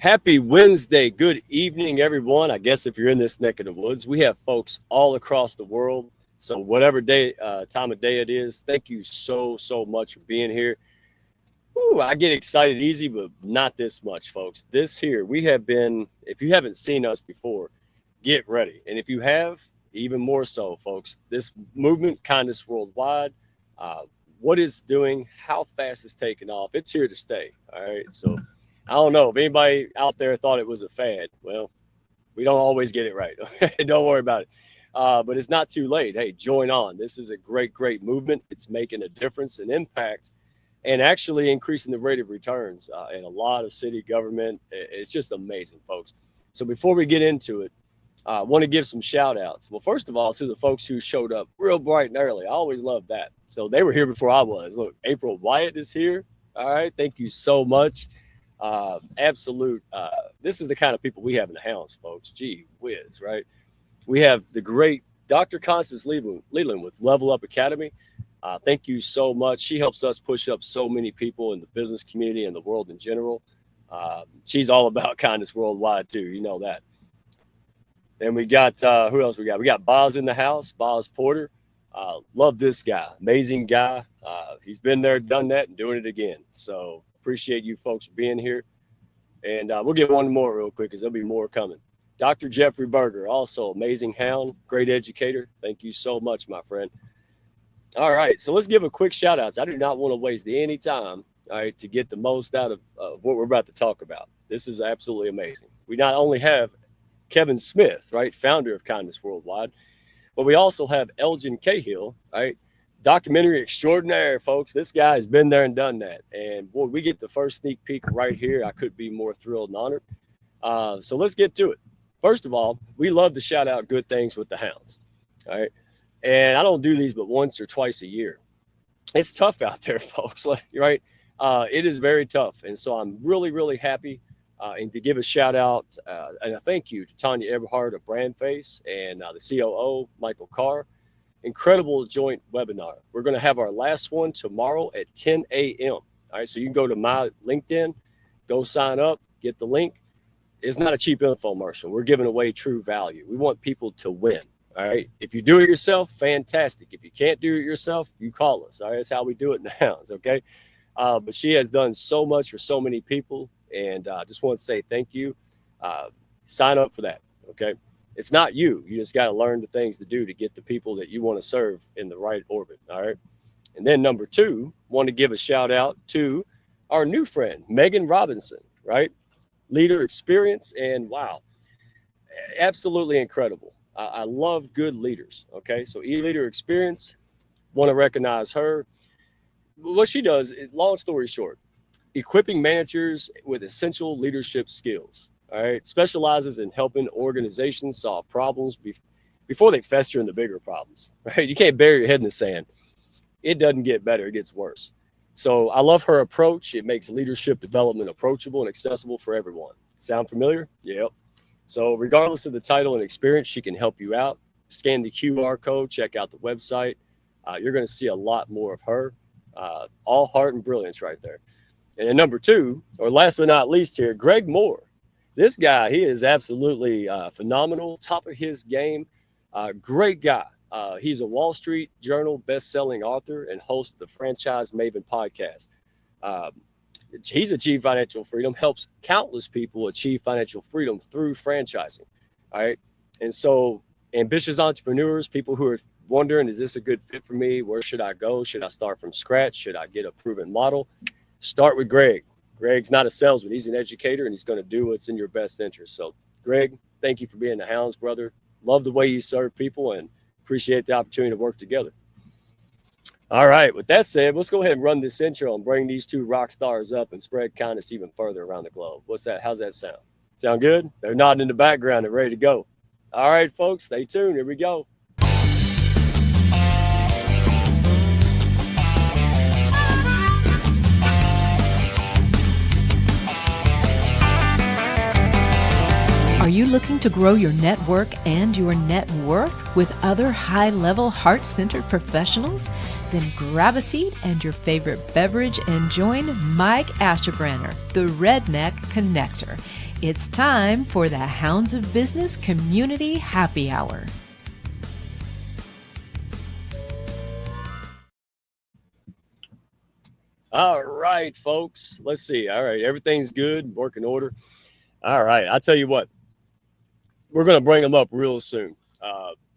Happy Wednesday. Good evening, everyone. I guess if you're in this neck of the woods, we have folks all across the world. So whatever time of day it is, thank you so much for being here. Ooh, I get excited easy, but not this much, folks. This here, we have been, if you haven't seen us before, get ready. And if you have, even more so, folks, this movement, Kindness Worldwide, what it's doing, how fast it's taking off, it's here to stay. All right. So I don't know if anybody out there thought it was a fad. Well, we don't always get it right. Don't worry about it. But it's not too late. Hey, join on. This is a great movement. It's making a difference and impact and actually increasing the rate of returns in a lot of city government. It's just amazing, folks. So before we get into it, I want to give some shout outs. Well, first of all, to the folks who showed up real bright and early. I always love that. So they were here before I was. Look, April Wyatt is here. All right. Thank you so much. Absolute. This is the kind of people we have in the house, folks. Gee whiz, right? We have the great Dr. Constance Leland with Level Up Academy. Thank you so much. She helps us push up so many people in the business community and the world in general. She's all about kindness worldwide too. You know that. Then we got, who else we got? We got Boz in the house, Boz Porter. Love this guy, amazing guy. He's been there, done that, and doing it again. So appreciate you folks being here. And we'll get one more real quick because there'll be more coming. Dr. Jeffrey Berger, also amazing hound, great educator. Thank you so much, my friend. All right, so let's give a quick shout outs. I do not want to waste any time, all right, to get the most out of what we're about to talk about. This is absolutely amazing. We not only have Kevin Smith, right, founder of Kindness Worldwide, but we also have Elgin Cahill, right, documentary extraordinaire, folks. This guy has been there and done that. And boy, we get the first sneak peek right here. I couldn't be more thrilled and honored. So let's get to it. First of all, we love to shout out good things with the hounds. All right. And I don't do these but once or twice a year. It's tough out there, folks. Right. It is very tough. And so I'm really happy and to give a shout out and a thank you to Tanya Eberhard of Brandface and the COO, Michael Carr. Incredible joint webinar. We're going to have our last one tomorrow at 10 a.m. All right. So you can go to my LinkedIn, go sign up, get the link. It's not a cheap infomercial. We're giving away true value. We want people to win. All right. If you do it yourself, fantastic. If you can't do it yourself, you call us. All right. That's how we do it in the hounds. Okay. But she has done so much for so many people. And I just want to say thank you. Sign up for that. Okay. It's not you. You just got to learn the things to do to get the people that you want to serve in the right orbit. All right. And then number two, want to give a shout out to our new friend, Megan Robinson, right? Leader experience, and wow, absolutely incredible. I love good leaders. Okay, so leader experience, want to recognize her. What she does, long story short, equipping managers with essential leadership skills. All right, specializes in helping organizations solve problems before they fester into bigger problems. Right, you can't bury your head in the sand. It doesn't get better; it gets worse. So I love her approach. It makes leadership development approachable and accessible for everyone. Sound familiar? Yep. So regardless of the title and experience, she can help you out. Scan the QR code, check out the website. You're going to see a lot more of her. All heart and brilliance right there. And then number two, or last but not least here, Greg Moore. This guy, he is absolutely phenomenal, top of his game. Great guy. He's a Wall Street Journal best-selling author and host of the Franchise Maven podcast. He's achieved financial freedom, helps countless people achieve financial freedom through franchising. All right. And so ambitious entrepreneurs, people who are wondering, is this a good fit for me? Where should I go? Should I start from scratch? Should I get a proven model? Start with Greg. Greg's not a salesman. He's an educator, and he's going to do what's in your best interest. So, Greg, thank you for being the hounds, brother. Love the way you serve people and appreciate the opportunity to work together. All right. With that said, let's go ahead and run this intro and bring these two rock stars up and spread kindness even further around the globe. What's that? How's that sound? Sound good? They're nodding in the background and ready to go. All right, folks, stay tuned. Here we go. Are you looking to grow your network and your net worth with other high-level, heart-centered professionals? Then grab a seat and your favorite beverage and join Mike Asherbrenner, the Redneck Connector. It's time for the Hounds of Business Community Happy Hour. All right, folks. Let's see. All right, everything's good, working order. All right, I'll tell you what. We're going to bring them up real soon.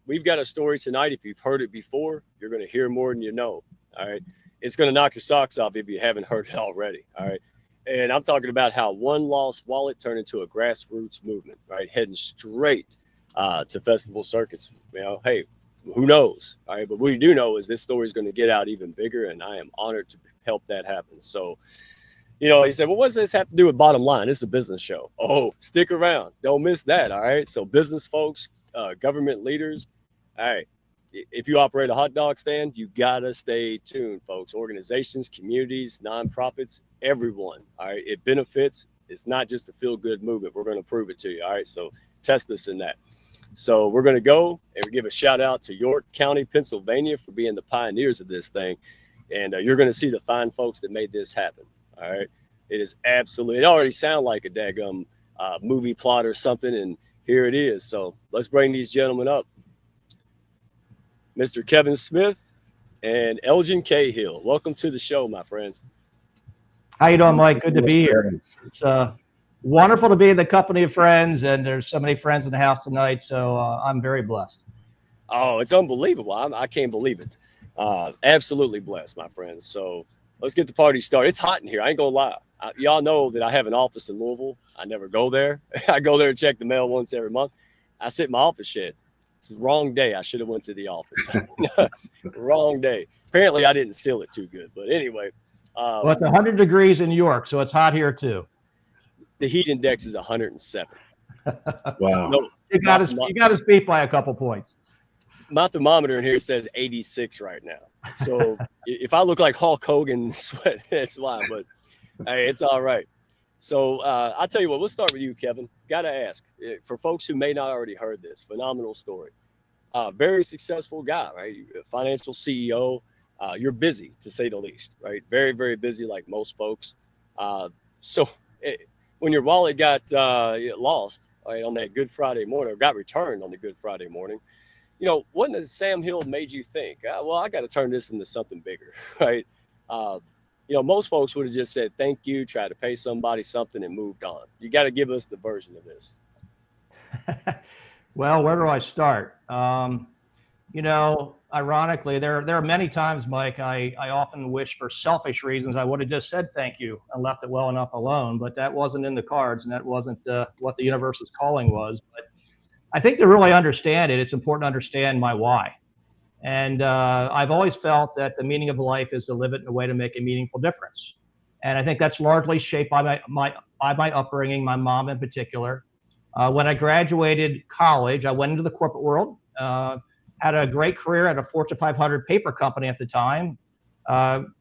We've got a story tonight. If you've heard it before, you're going to hear more than you know. All right, it's going to knock your socks off if you haven't heard it already. All right, and I'm talking about how one lost wallet turned into a grassroots movement. Right, heading straight to festival circuits. You know, hey, who knows? All right, but what we do know is this story is going to get out even bigger, and I am honored to help that happen. So, you know, he said, well, what does this have to do with bottom line? It's a business show. Oh, stick around. Don't miss that. All right. So business folks, government leaders, all right. If you operate a hot dog stand, you got to stay tuned, folks. Organizations, communities, nonprofits, everyone. All right. It benefits. It's not just a feel-good movement. We're going to prove it to you. All right. So test us in that. So we're going to go and give a shout out to York County, Pennsylvania for being the pioneers of this thing. And you're going to see the fine folks that made this happen. All right. It is absolutely, it already sounds like a daggum movie plot or something. And here it is. So let's bring these gentlemen up. Mr. Kevin Smith and Elgin Cahill. Welcome to the show, my friends. How you doing, Mike? Good to be here. It's wonderful to be in the company of friends, and there's so many friends in the house tonight, so I'm very blessed. Oh, it's unbelievable. I can't believe it. Absolutely blessed, my friends. So let's get the party started. It's hot in here. I ain't gonna lie. Y'all know that I have an office in Louisville. I never go there. I go there and check the mail once every month. I sit in my office shed. It's the wrong day. I should have went to the office. Wrong day. Apparently, I didn't seal it too good. But anyway. Well, it's 100 degrees in New York, so it's hot here too. The heat index is 107. Wow. No, you got us beat by a couple points. My thermometer in here says 86 right now. So if I look like Hulk Hogan sweat, that's why. But hey, it's all right. So I'll tell you what, we'll start with you, Kevin. Got to ask, for folks who may not already heard this, phenomenal story. Very successful guy, right? Financial CEO. You're busy, to say the least, right? Very, very busy like most folks. When your wallet got lost right, on that Good Friday morning, or got returned on the Good Friday morning, you know, what has Sam Hill made you think, well, I got to turn this into something bigger, right? You know, most folks would have just said, thank you, try to pay somebody something and moved on. You got to give us the version of this. Well, where do I start? You know, ironically, there are many times, Mike, I often wish for selfish reasons I would have just said thank you and left it well enough alone, but that wasn't in the cards, and that wasn't what the universe's calling was. But I think to really understand it, it's important to understand my why. And I've always felt that the meaning of life is to live it in a way to make a meaningful difference. And I think that's largely shaped by my upbringing, my mom in particular. When I graduated college, I went into the corporate world, had a great career at a Fortune 500 paper company at the time,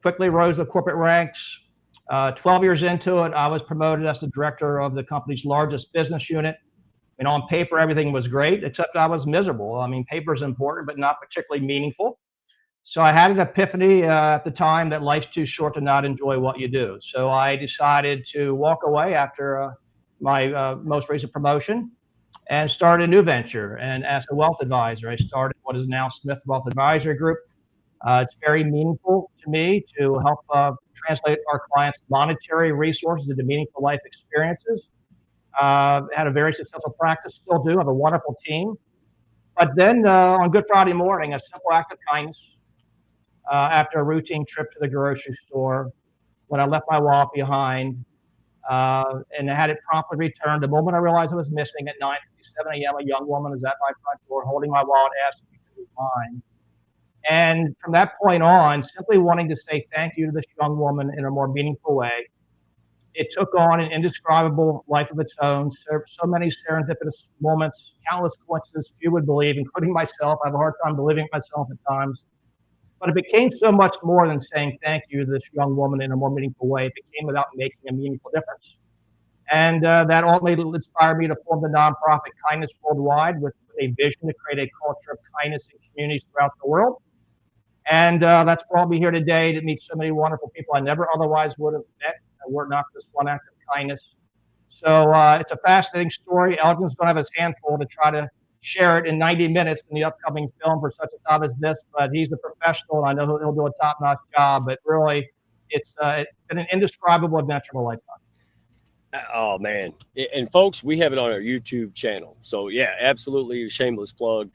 quickly rose the corporate ranks. 12 years into it, I was promoted as the director of the company's largest business unit. And on paper, everything was great, except I was miserable. I mean, paper is important, but not particularly meaningful. So I had an epiphany at the time that life's too short to not enjoy what you do. So I decided to walk away after my most recent promotion and start a new venture. And as a wealth advisor, I started what is now Smith Wealth Advisory Group. It's very meaningful to me to help translate our clients' monetary resources into meaningful life experiences. Had a very successful practice, still do, have a wonderful team. But then on Good Friday morning, a simple act of kindness after a routine trip to the grocery store, when I left my wallet behind and I had it promptly returned, the moment I realized it was missing at 9:57 a.m., a young woman was at my front door holding my wallet, asking if it was mine. And from that point on, simply wanting to say thank you to this young woman in a more meaningful way, it took on an indescribable life of its own. So many serendipitous moments, countless coincidences few would believe, including myself. I have a hard time believing myself at times. But it became so much more than saying thank you to this young woman in a more meaningful way. It became about making a meaningful difference. And that ultimately inspired me to form the nonprofit Kindness Worldwide with a vision to create a culture of kindness in communities throughout the world. And that's brought me here today to meet so many wonderful people I never otherwise would have met were it not for this one act of kindness. So it's a fascinating story. Elgin's going to have his handful to try to share it in 90 minutes in the upcoming film for such a time as this. But he's a professional, and I know he'll do a top-notch job. But really, it's been an indescribable adventure of a lifetime. Oh man. And folks, we have it on our YouTube channel. So yeah, absolutely shameless plug.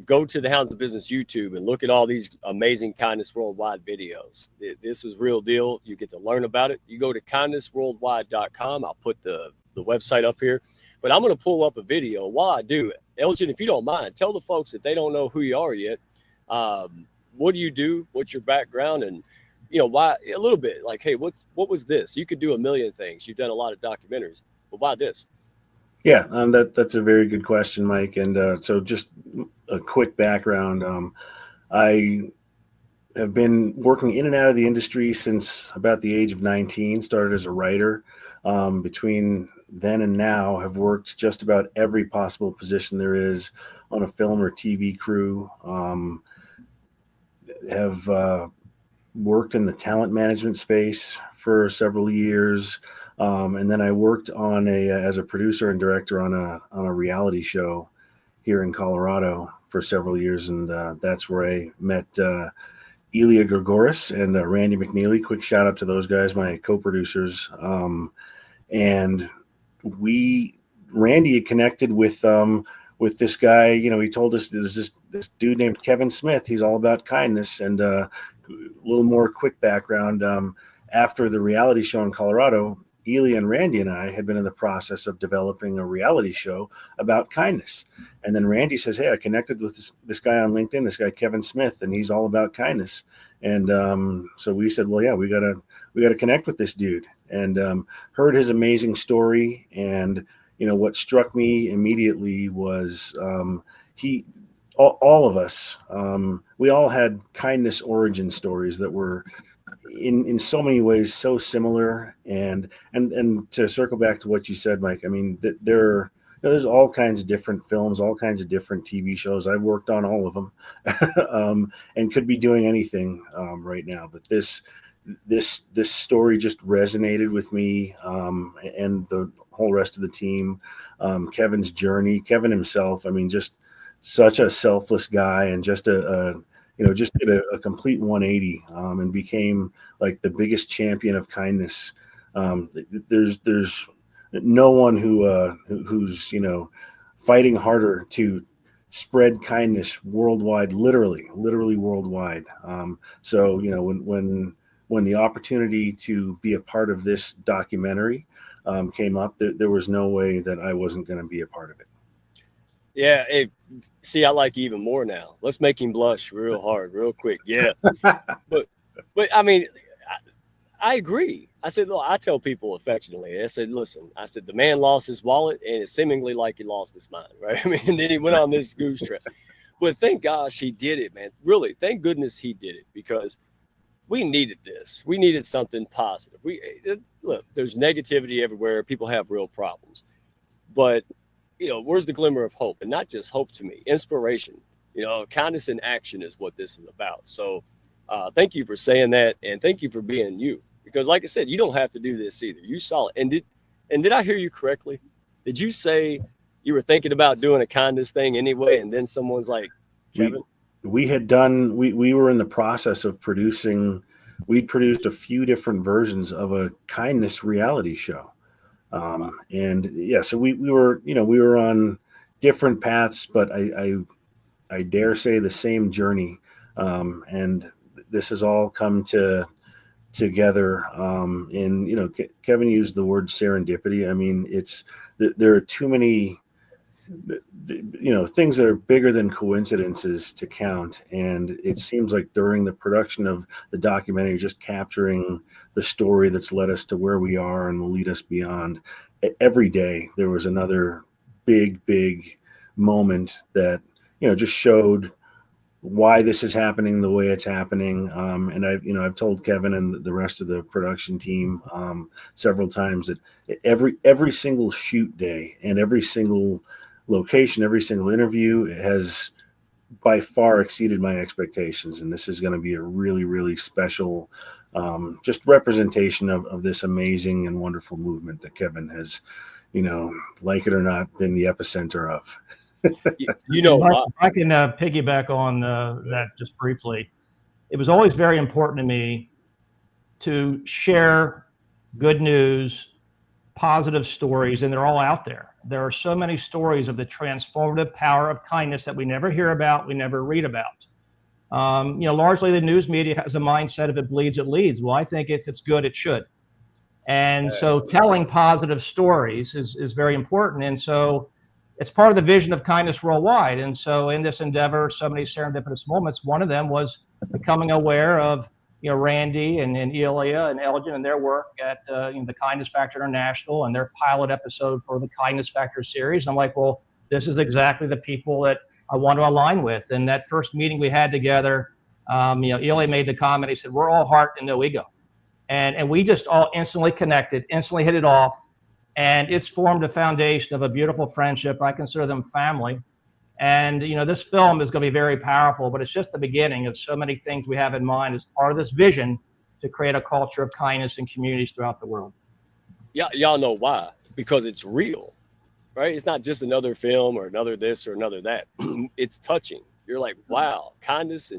Go to the Hounds of Business YouTube and look at all these amazing Kindness Worldwide videos. This is real deal. You get to learn about it. You go to kindnessworldwide.com. I'll put the website up here. But I'm going to pull up a video. While I do, Elgin, if you don't mind, tell the folks if they don't know who you are yet. What do you do? What's your background? And why, a little bit like, hey, what was this? You could do a million things. You've done a lot of documentaries, but why this? Yeah, that's a very good question, Mike. And so just a quick background. I have been working in and out of the industry since about the age of 19, started as a writer. Between then and now, have worked just about every possible position there is on a film or TV crew. Have worked in the talent management space for several years. And then I worked on as a producer and director on a reality show here in Colorado for several years. And that's where I met Elia Gregoris and Randy McNeely. Quick shout out to those guys, my co-producers. And Randy had connected with this guy. He told us there's this dude named Kevin Smith. He's all about kindness. And a little more quick background. After the reality show in Colorado, Elia and Randy and I had been in the process of developing a reality show about kindness. And then Randy says, hey, I connected with this guy on LinkedIn, this guy, Kevin Smith, and he's all about kindness. And so we said, well, yeah, we gotta connect with this dude, and heard his amazing story. And, what struck me immediately was all of us, we all had kindness origin stories that were in so many ways so similar. And to circle back to what you said, Mike, I mean, there's all kinds of different films, all kinds of different TV shows. I've worked on all of them, and could be doing anything right now. But this story just resonated with me, and the whole rest of the team. Kevin's journey, Kevin himself, I mean, just such a selfless guy, and just just did a complete 180, and became like the biggest champion of kindness. There's no one who's fighting harder to spread kindness worldwide, literally worldwide. So when the opportunity to be a part of this documentary came up, there was no way that I wasn't going to be a part of it. Yeah. Hey, see, I like you even more now. Let's make him blush real hard, real quick. Yeah. but I mean, I agree. I said, look, I tell people affectionately, I said, listen, the man lost his wallet, and it's seemingly like he lost his mind, right? I mean, and then he went on this goose trip. But thank gosh he did it, man. Really, thank goodness he did it, because we needed this. We needed something positive. Look, there's negativity everywhere. People have real problems. But, where's the glimmer of hope? And not just hope to me, inspiration. Kindness in action is what this is about. So thank you for saying that, and thank you for being you. Because like I said, you don't have to do this either. You saw it. And did I hear you correctly? Did you say you were thinking about doing a kindness thing anyway, and then someone's like, Kevin? We were in the process of we'd produced a few different versions of a kindness reality show. And yeah, so we were on different paths, but I dare say the same journey. And this has all come together. And Kevin used the word serendipity. I mean, there are too many things that are bigger than coincidences to count. And it seems like during the production of the documentary, just capturing the story that's led us to where we are and will lead us beyond. Every day there was another big moment that just showed why this is happening the way it's happening. And I've told Kevin and the rest of the production team several times that every single shoot day and every single location, every single interview has by far exceeded my expectations. And this is going to be a really, really special just representation of this amazing and wonderful movement that Kevin has, like it or not, been the epicenter of. I can piggyback on that just briefly. It was always very important to me to share good news, positive stories, and they're all out there. There are so many stories of the transformative power of kindness that we never hear about, we never read about. Largely the news media has a mindset if it bleeds, it leads. Well, I think if it's good, it should. And so telling positive stories is very important. And so it's part of the vision of Kindness Worldwide. And so in this endeavor, so many serendipitous moments, one of them was becoming aware of Randy and Elia and Elgin and their work at the Kindness Factor International and their pilot episode for the Kindness Factor series. And I'm like, well, this is exactly the people that I want to align with. And that first meeting we had together, Elia made the comment, he said, we're all heart and no ego. And we just all instantly connected, instantly hit it off. And it's formed a foundation of a beautiful friendship. I consider them family. And, this film is going to be very powerful, but it's just the beginning of so many things we have in mind as part of this vision to create a culture of kindness in communities throughout the world. Yeah, y'all know why? Because it's real, right? It's not just another film or another this or another that. It's touching. You're like, wow, kindness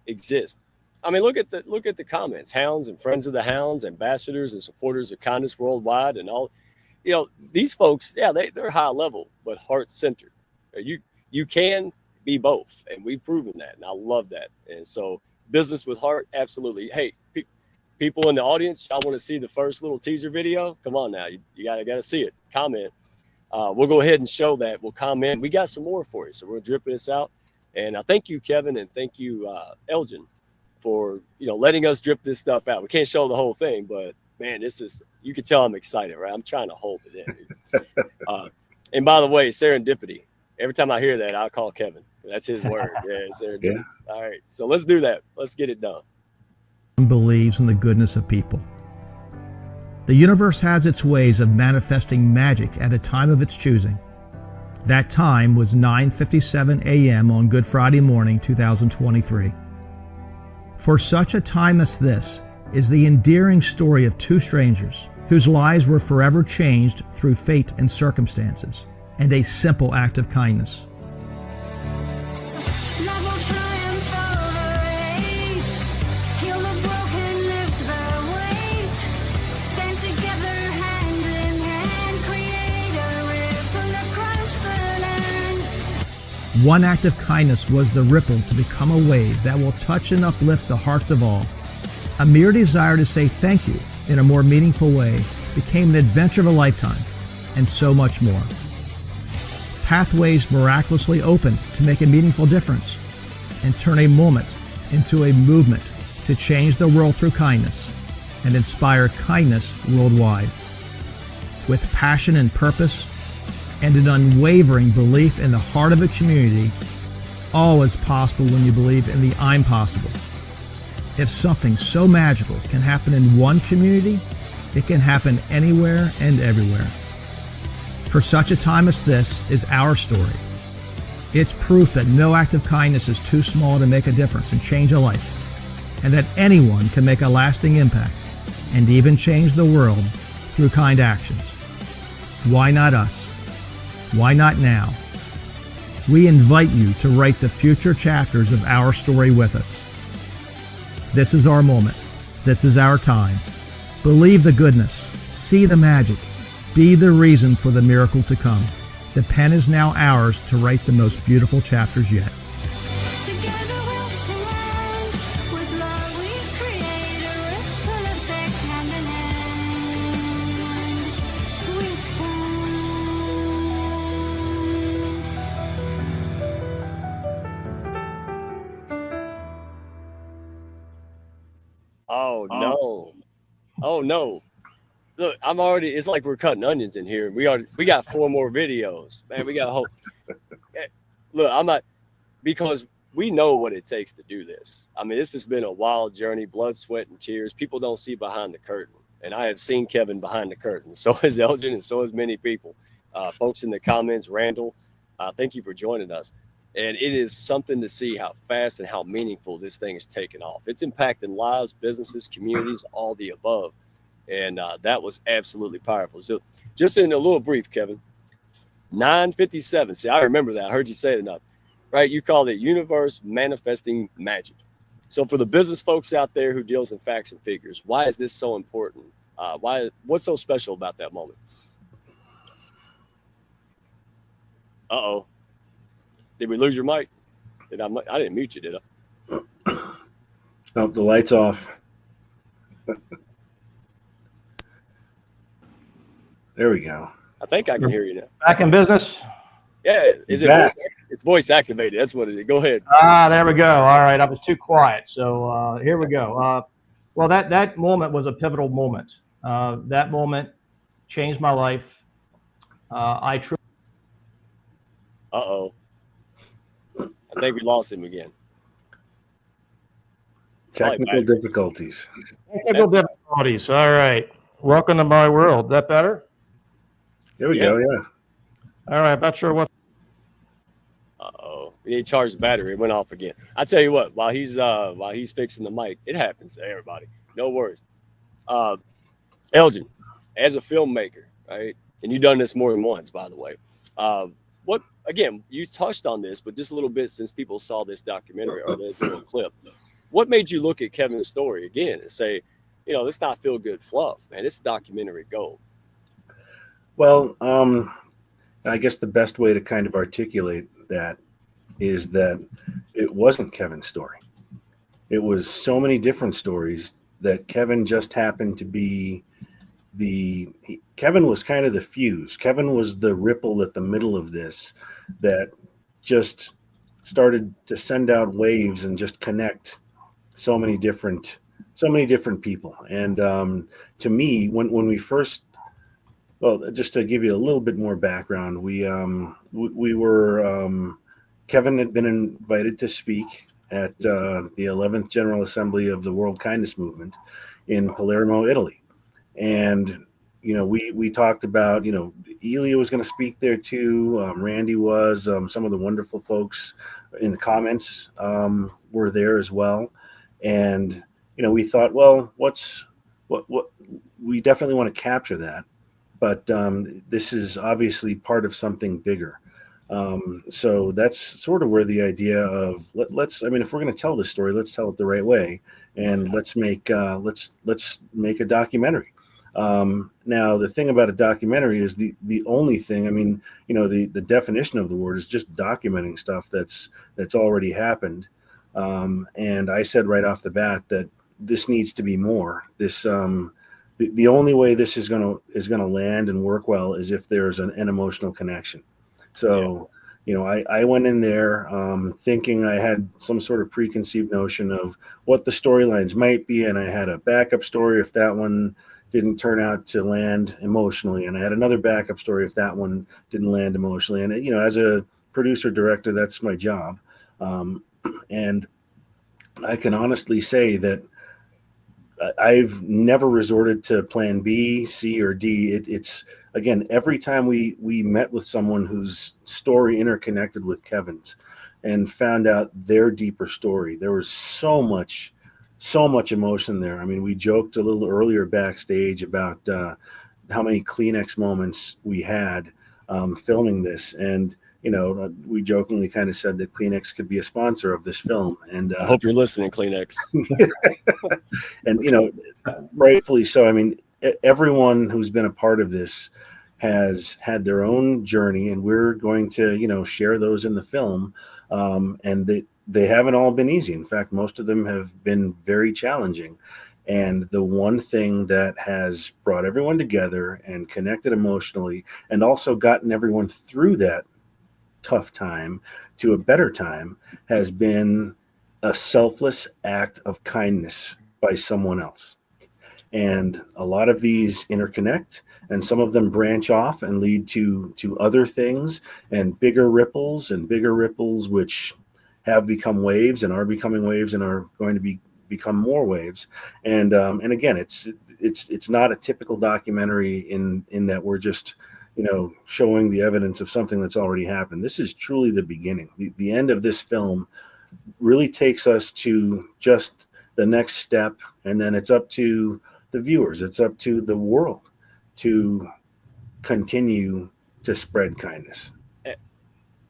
exists. I mean, look at the comments. Hounds and friends of the hounds, ambassadors and supporters of Kindness Worldwide, and all. These folks, they're high level, but heart centered. You can be both, and we've proven that, and I love that. And so, business with heart, absolutely. Hey, people in the audience, y'all want to see the first little teaser video? Come on now, you gotta see it. Comment. We'll go ahead and show that. We'll comment. We got some more for you, so we're dripping this out. And I thank you, Kevin, and thank you, Elgin, for letting us drip this stuff out. We can't show the whole thing, but man, you can tell I'm excited, right? I'm trying to hold it in. And by the way, serendipity. Every time I hear that, I'll call Kevin. That's his word. Yeah, serendipity. Yeah. All right, so let's do that. Let's get it done. Believes in the goodness of people. The universe has its ways of manifesting magic at a time of its choosing. That time was 9:57 a.m. on Good Friday morning, 2023. For such a time as this is the endearing story of two strangers whose lives were forever changed through fate and circumstances, and a simple act of kindness. One act of kindness was the ripple to become a wave that will touch and uplift the hearts of all. A mere desire to say thank you in a more meaningful way became an adventure of a lifetime, and so much more. Pathways miraculously opened to make a meaningful difference and turn a moment into a movement to change the world through kindness and inspire kindness worldwide. With passion and purpose and an unwavering belief in the heart of a community, all is possible when you believe in the I'm possible. If something so magical can happen in one community, it can happen anywhere and everywhere. For such a time as this is our story. It's proof that no act of kindness is too small to make a difference and change a life, and that anyone can make a lasting impact and even change the world through kind actions. Why not us? Why not now? We invite you to write the future chapters of our story with us. This is our moment. This is our time. Believe the goodness. See the magic. Be the reason for the miracle to come. The pen is now ours to write the most beautiful chapters yet. Oh no. Look, it's like we're cutting onions in here. We got 4 more videos. Man, we got a whole look, I'm not, because we know what it takes to do this. I mean, this has been a wild journey, blood, sweat, and tears. People don't see behind the curtain. And I have seen Kevin behind the curtain. So has Elgin, and so has many people. Folks in the comments, Randall, thank you for joining us. And it is something to see how fast and how meaningful this thing is taking off. It's impacting lives, businesses, communities, all the above. And that was absolutely powerful. So just in a little brief, Kevin, 957. See, I remember that. I heard you say it enough, right? You call it universe manifesting magic. So for the business folks out there who deals in facts and figures, why is this so important? What's so special about that moment? Uh-oh. Did we lose your mic? I didn't mute you, did I? Oh, the light's off. There we go. I think I can hear you now. Back in business? Yeah, is it Back. it's voice activated. That's what it is. Go ahead. There we go. All right, I was too quiet. So here we go. Well, that moment was a pivotal moment. That moment changed my life. I truly. Uh-oh. I think we lost him again. Technical difficulties. Technical difficulties. All right. Welcome to my world. That better? There we go. Yeah. All right. Not sure what. Uh-oh. We need to charge the battery. It went off again. I tell you what, while he's fixing the mic, it happens to everybody. No worries. Elgin, as a filmmaker, right? And you've done this more than once, by the way. What again, you touched on this, but just a little bit since people saw this documentary or the little clip. What made you look at Kevin's story again and say, let's not feel good fluff, man. It's documentary gold. Well, I guess the best way to kind of articulate that is that it wasn't Kevin's story. It was so many different stories that Kevin just happened to be Kevin was kind of the fuse. Kevin was the ripple at the middle of this that just started to send out waves and just connect so many different people. And to me, when we first, well, just to give you a little bit more background, we were Kevin had been invited to speak at the 11th General Assembly of the World Kindness Movement in Palermo, Italy. And, we talked about, Elia was going to speak there too. Randy was, some of the wonderful folks in the comments were there as well. And, we thought, well, what we definitely want to capture that. But this is obviously part of something bigger. So that's sort of where the idea of let's, if we're going to tell this story, let's tell it the right way. And let's make a documentary. Now, the thing about a documentary is the only thing, the definition of the word is just documenting stuff that's already happened. And I said right off the bat that this needs to be more. This the only way this is gonna land and work well is if there's an emotional connection. So, I went in there thinking I had some sort of preconceived notion of what the storylines might be, and I had a backup story if that one didn't turn out to land emotionally, and I had another backup story if that one didn't land emotionally. And as a producer director, that's my job, and I can honestly say that I've never resorted to plan B, C, or D. It's again, every time we met with someone whose story interconnected with Kevin's and found out their deeper story, there was so much emotion there. We joked a little earlier backstage about how many Kleenex moments we had filming this. And, we jokingly kind of said that Kleenex could be a sponsor of this film. And I hope you're listening, Kleenex. And, rightfully so. Everyone who's been a part of this has had their own journey, and we're going to, share those in the film. And they haven't all been easy. In fact, most of them have been very challenging. And the one thing that has brought everyone together and connected emotionally and also gotten everyone through that tough time to a better time has been a selfless act of kindness by someone else. And a lot of these interconnect, and some of them branch off and lead to other things and bigger ripples, which have become waves and are becoming waves and are going to become more waves. And again, it's not a typical documentary in that we're just showing the evidence of something that's already happened. This is truly the beginning. The end of this film really takes us to just the next step, and then it's up to the viewers, it's up to the world to continue to spread kindness.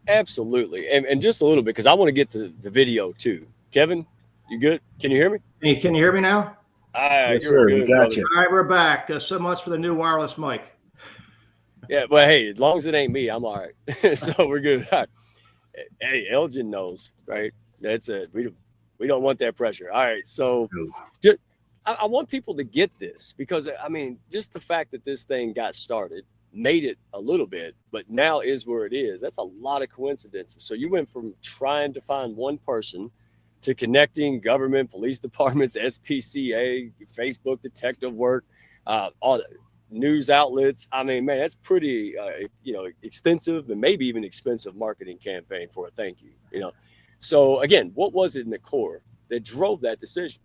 Absolutely. And just a little bit, because I want to get to the video too. Kevin, you good? Can you hear me? Hey, can you hear me now? Yes, sir. We got you. All right, we're back. So much for the new wireless mic. Yeah, well, hey, as long as it ain't me, I'm all right. So we're good. All right. Hey, Elgin knows, right? That's it. We don't want that pressure. All right. So just, I want people to get this, because, I mean, just the fact that this thing got started made it a little bit, but now is where it is. That's a lot of coincidences. So you went from trying to find one person to connecting government, police departments, SPCA, Facebook detective work, all the news outlets. I mean, man, that's pretty, extensive and maybe even expensive marketing campaign for a thank you, So again, what was it in the core that drove that decision?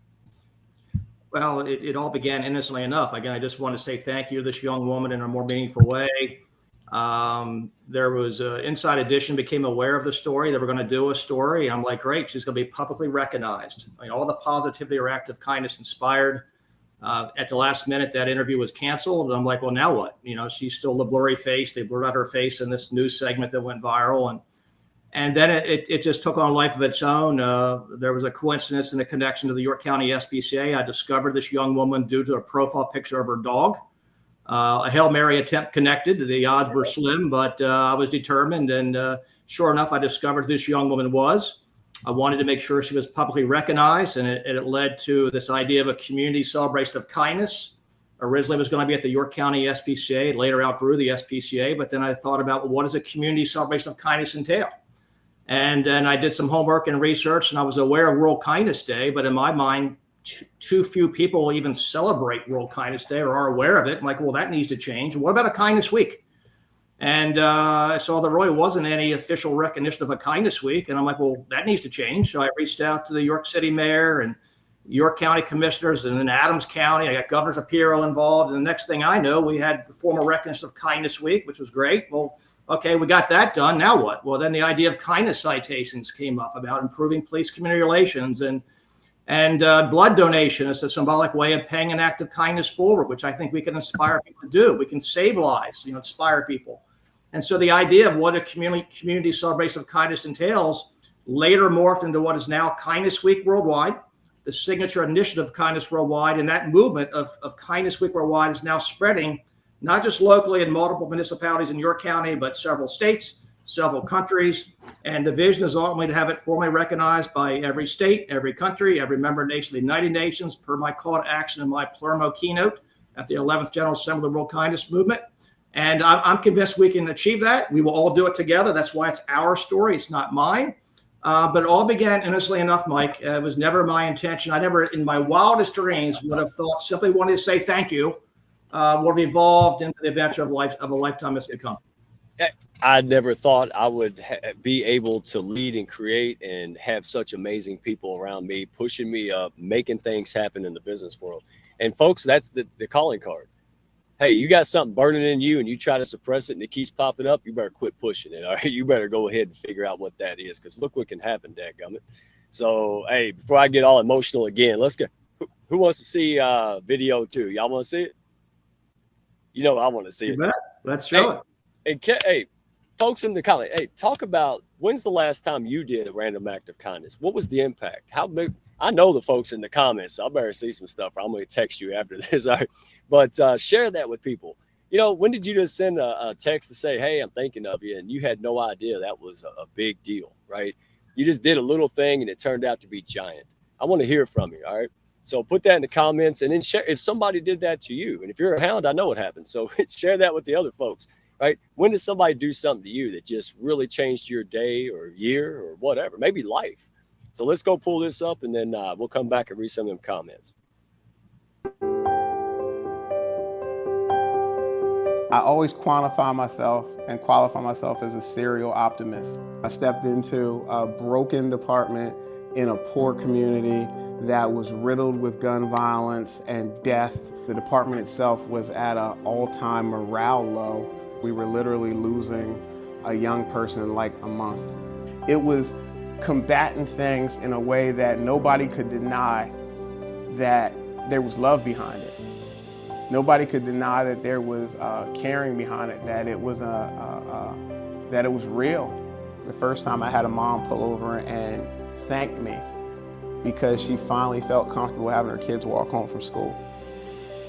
Well, it all began innocently enough. Again, I just want to say thank you to this young woman in a more meaningful way. There was Inside Edition became aware of the story. They were going to do a story. And I'm like, great, she's going to be publicly recognized. I mean, all the positivity or act of kindness inspired. At the last minute, that interview was canceled. And I'm like, well, now what? She's still the blurry face. They blurred out her face in this news segment that went viral. And then it just took on a life of its own. There was a coincidence and a connection to the York County SPCA. I discovered this young woman due to a profile picture of her dog. A Hail Mary attempt connected. The odds were slim, but I was determined. And sure enough, I discovered who this young woman was. I wanted to make sure she was publicly recognized, and it led to this idea of a community celebration of kindness. Originally, it was going to be at the York County SPCA. It later outgrew the SPCA, but then I thought about, well, what does a community celebration of kindness entail? And then I did some homework and research, and I was aware of World Kindness Day, but in my mind, too few people even celebrate World Kindness Day or are aware of it. I'm like, well, that needs to change. What about a Kindness Week? And I saw there really wasn't any official recognition of a Kindness Week. And I'm like, well, that needs to change. So I reached out to the York City mayor and York County commissioners, and then Adams County. I got Governor Shapiro involved. And the next thing I know, we had the formal recognition of Kindness Week, which was great. Well, okay, we got that done. Now what? Well, then the idea of kindness citations came up about improving police-community relations and blood donation as a symbolic way of paying an act of kindness forward, which I think we can inspire people to do. We can save lives, inspire people. And so the idea of what a community celebration of kindness entails later morphed into what is now Kindness Week Worldwide, the signature initiative of Kindness Worldwide. And that movement of Kindness Week Worldwide is now spreading not just locally in multiple municipalities in York County, but several states, several countries. And the vision is ultimately to have it formally recognized by every state, every country, every member nation of the United Nations, per my call to action in my Palermo keynote at the 11th General Assembly of the World Kindness Movement. And I'm convinced we can achieve that. We will all do it together. That's why it's our story. It's not mine. But it all began innocently enough, Mike. It was never my intention. I never, in my wildest dreams, would have thought simply wanted to say thank you would have evolved into the adventure of a lifetime has become. I never thought I would be able to lead and create and have such amazing people around me, pushing me up, making things happen in the business world. And folks, that's the calling card. Hey, you got something burning in you and you try to suppress it and it keeps popping up, you better quit pushing it. All right, you better go ahead and figure out what that is, because look what can happen, dadgummit. So, hey, before I get all emotional again, let's go. Who wants to see video 2? Y'all want to see it? I want to see it. Let's show it. Hey, folks in the comments, hey, talk about when's the last time you did a random act of kindness? What was the impact? How big? I know the folks in the comments, so I better see some stuff. I'm going to text you after this. All right. But share that with people. When did you just send a text to say, hey, I'm thinking of you, and you had no idea that was a big deal, right? You just did a little thing and it turned out to be giant. I want to hear from you. All right. So put that in the comments and then share if somebody did that to you. And if you're a hound, I know what happened. So share that with the other folks, right? When did somebody do something to you that just really changed your day or year or whatever, maybe life? So let's go pull this up and then we'll come back and read some of them comments. I always quantify myself and qualify myself as a serial optimist. I stepped into a broken department in a poor community that was riddled with gun violence and death. The department itself was at an all-time morale low. We were literally losing a young person in like a month. It was combating things in a way that nobody could deny that there was love behind it. Nobody could deny that there was caring behind it, that it was that it was real. The first time I had a mom pull over and thank me because she finally felt comfortable having her kids walk home from school.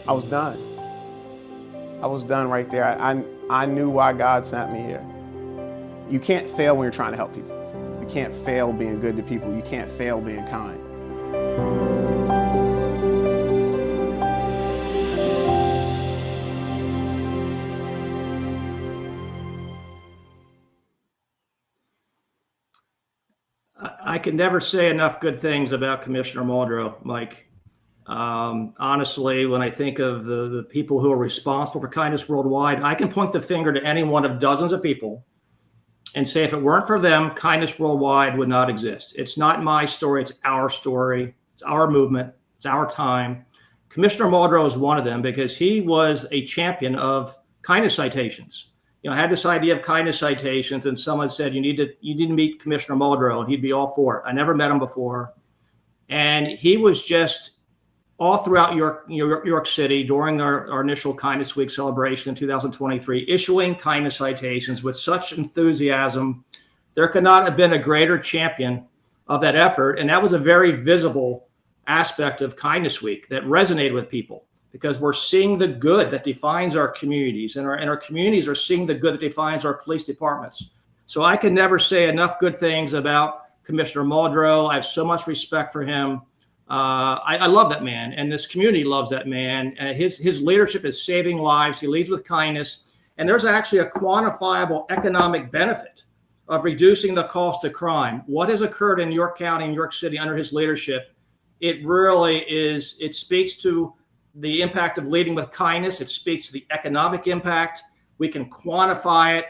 I was done. I was done right there. I knew why God sent me here. You can't fail when you're trying to help people. You can't fail being good to people. You can't fail being kind. I can never say enough good things about Commissioner Muldrow, Mike. Honestly, when I think of the people who are responsible for kindness worldwide, I can point the finger to any one of dozens of people and say, if it weren't for them, kindness worldwide would not exist. It's not my story. It's our story. It's our movement. It's our time. Commissioner Muldrow is one of them because he was a champion of kindness citations. You know, I had this idea of kindness citations, and someone said, you need to meet Commissioner Muldrow, and he'd be all for it. I never met him before. And he was just all throughout York City during our initial Kindness Week celebration in 2023, issuing kindness citations with such enthusiasm. There could not have been a greater champion of that effort. And that was a very visible aspect of Kindness Week that resonated with people because we're seeing the good that defines our communities, and our communities are seeing the good that defines our police departments. So I can never say enough good things about Commissioner Muldrow. I have so much respect for him. I love that man, and this community loves that man. His leadership is saving lives. He leads with kindness, and there's actually a quantifiable economic benefit of reducing the cost of crime. What has occurred in York County and York City under his leadership, it really is, it speaks to the impact of leading with kindness. It speaks to the economic impact. We can quantify it.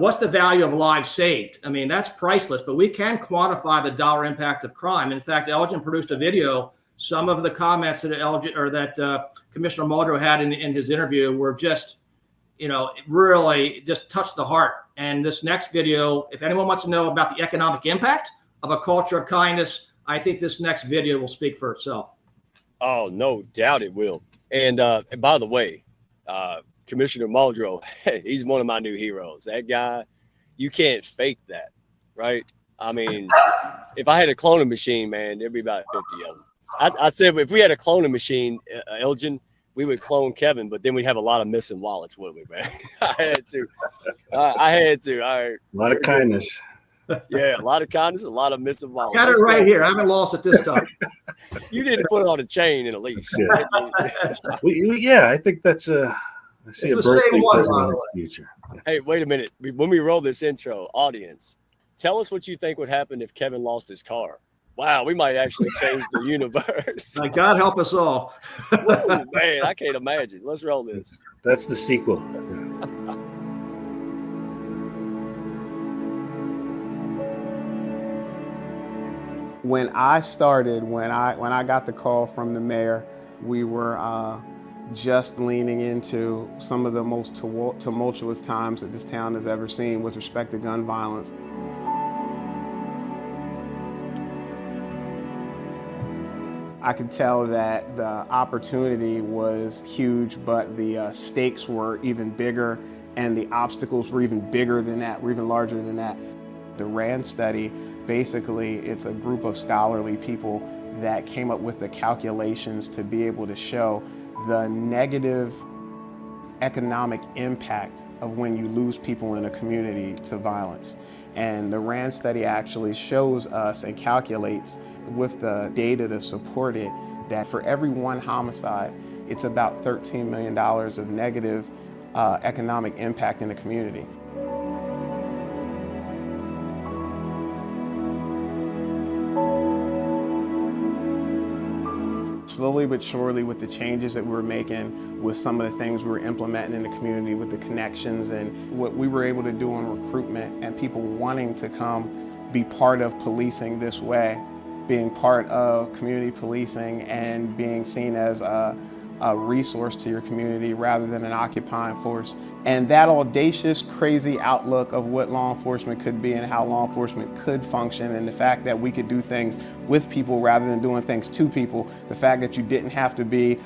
What's the value of lives saved? I mean, that's priceless, but we can quantify the dollar impact of crime. In fact, Elgin produced a video. Some of the comments that Commissioner Muldrow had in his interview were just, really just touched the heart. And this next video, if anyone wants to know about the economic impact of a culture of kindness, I think this next video will speak for itself. Oh, no doubt it will. And by the way, Commissioner Muldrow, he's one of my new heroes. That guy, you can't fake that, right? I mean, if I had a cloning machine, man, there'd be about 50 of them. I said if we had a cloning machine, Elgin, we would clone Kevin, but then we'd have a lot of missing wallets, wouldn't we, man? I had to. All right. A lot of kindness. Yeah, a lot of kindness, a lot of missing wallets. Got it right here. I haven't lost it this time. You didn't put it on a chain in a leash. Yeah, I think that's I see it's a the same one, by the way. Future. Hey, wait a minute. When we roll this intro, audience, tell us what you think would happen if Kevin lost his car. Wow, we might actually change the universe. God help us all. Ooh, man, I can't imagine. Let's roll this. That's the sequel. When I got the call from the mayor, we were just leaning into some of the most tumultuous times that this town has ever seen with respect to gun violence. I could tell that the opportunity was huge, but the stakes were even bigger, and the obstacles were even bigger than that, were even larger than that. The RAND study, basically, it's a group of scholarly people that came up with the calculations to be able to show the negative economic impact of when you lose people in a community to violence. And the RAND study actually shows us and calculates with the data to support it that for every one homicide, it's about $13 million of negative economic impact in the community. Slowly but surely, with the changes that we were making, with some of the things we were implementing in the community, with the connections and what we were able to do in recruitment and people wanting to come be part of policing this way, being part of community policing and being seen as a resource to your community rather than an occupying force. And that audacious, crazy outlook of what law enforcement could be and how law enforcement could function, and the fact that we could do things with people rather than doing things to people, the fact that you didn't have to be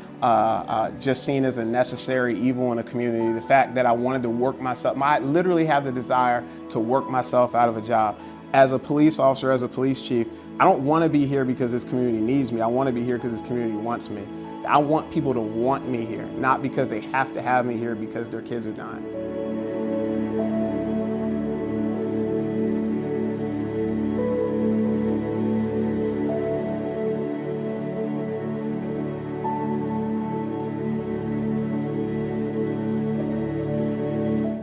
just seen as a necessary evil in a community, the fact that I wanted to work myself, I literally have the desire to work myself out of a job. As a police officer, as a police chief, I don't want to be here because this community needs me. I want to be here because this community wants me. I want people to want me here, not because they have to have me here because their kids are dying.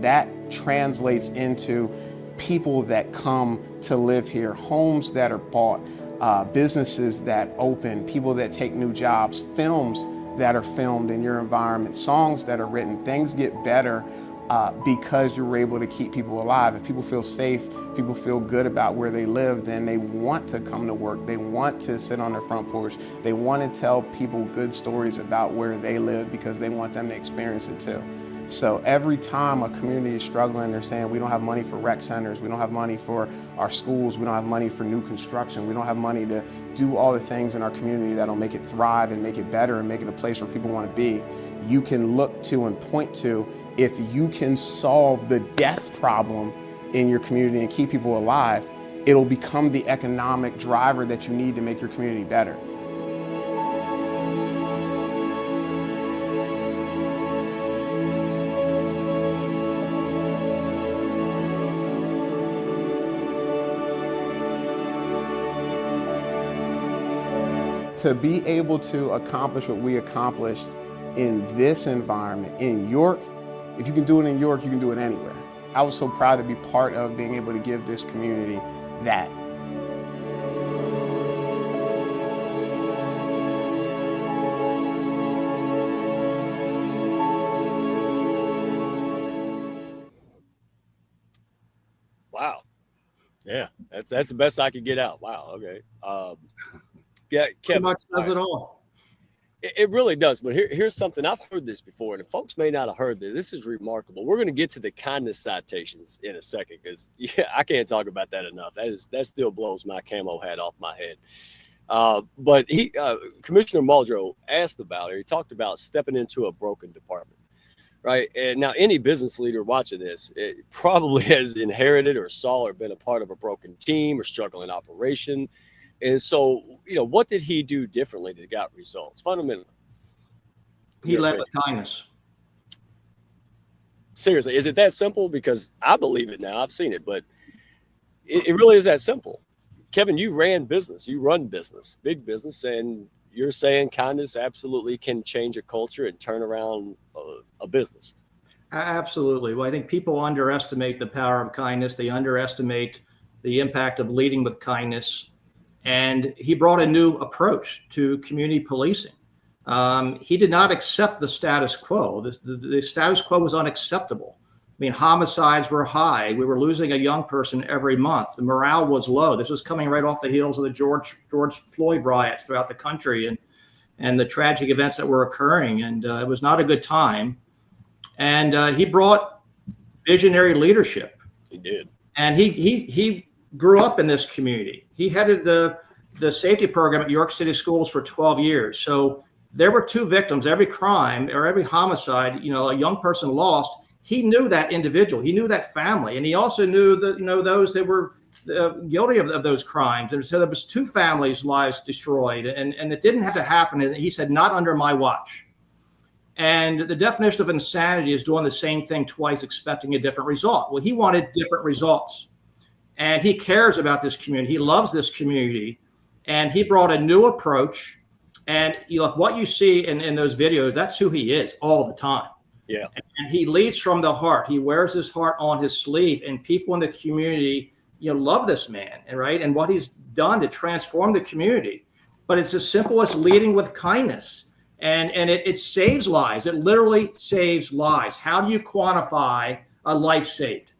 That translates into people that come to live here, homes that are bought, businesses that open, people that take new jobs, films that are filmed in your environment, songs that are written. Things get better because you're able to keep people alive. If people feel safe, people feel good about where they live, then they want to come to work. They want to sit on their front porch. They want to tell people good stories about where they live because they want them to experience it too. So every time a community is struggling, they're saying we don't have money for rec centers, we don't have money for our schools, we don't have money for new construction, we don't have money to do all the things in our community that'll make it thrive and make it better and make it a place where people want to be. You can look to and point to if you can solve the death problem in your community and keep people alive, it'll become the economic driver that you need to make your community better. To be able to accomplish what we accomplished in this environment, in York, if you can do it in York, you can do it anywhere. I was so proud to be part of being able to give this community that. Wow. Yeah, that's the best I could get out. Wow. Okay. Yeah, Kevin. Pretty much does it all. It really does. But here's something. I've heard this before, and if folks may not have heard this, this is remarkable. We're going to get to the kindness citations in a second because, yeah, I can't talk about that enough. That still blows my camo hat off my head. But Commissioner Muldrow asked about it. He talked about stepping into a broken department, right? And now any business leader watching this probably has inherited or saw or been a part of a broken team or struggling operation. And so, what did he do differently that got results? Fundamentally, he led with kindness. Seriously, is it that simple? Because I believe it now. I've seen it, but it really is that simple. Kevin, you ran business, you run business, big business, and you're saying kindness absolutely can change a culture and turn around a business. Absolutely. Well, I think people underestimate the power of kindness. They underestimate the impact of leading with kindness. And he brought a new approach to community policing. He did not accept the status quo. The status quo was unacceptable. I mean, homicides were high. We were losing a young person every month. The morale was low. This was coming right off the heels of the George Floyd riots throughout the country and the tragic events that were occurring. And it was not a good time. And he brought visionary leadership. He did. And he grew up in this community. He headed the safety program at York City Schools for 12 years. So there were two victims. Every crime or every homicide, a young person lost. He knew that individual. He knew that family. And he also knew that, those that were guilty of those crimes. And so there was two families' lives destroyed. And it didn't have to happen. And he said, not under my watch. And the definition of insanity is doing the same thing twice, expecting a different result. Well, he wanted different results. And he cares about this community. He loves this community. And he brought a new approach. And what you see in those videos, that's who he is all the time. Yeah. And he leads from the heart. He wears his heart on his sleeve. And people in the community, love this man, right? And what he's done to transform the community. But it's as simple as leading with kindness. And it saves lives. It literally saves lives. How do you quantify a life saved?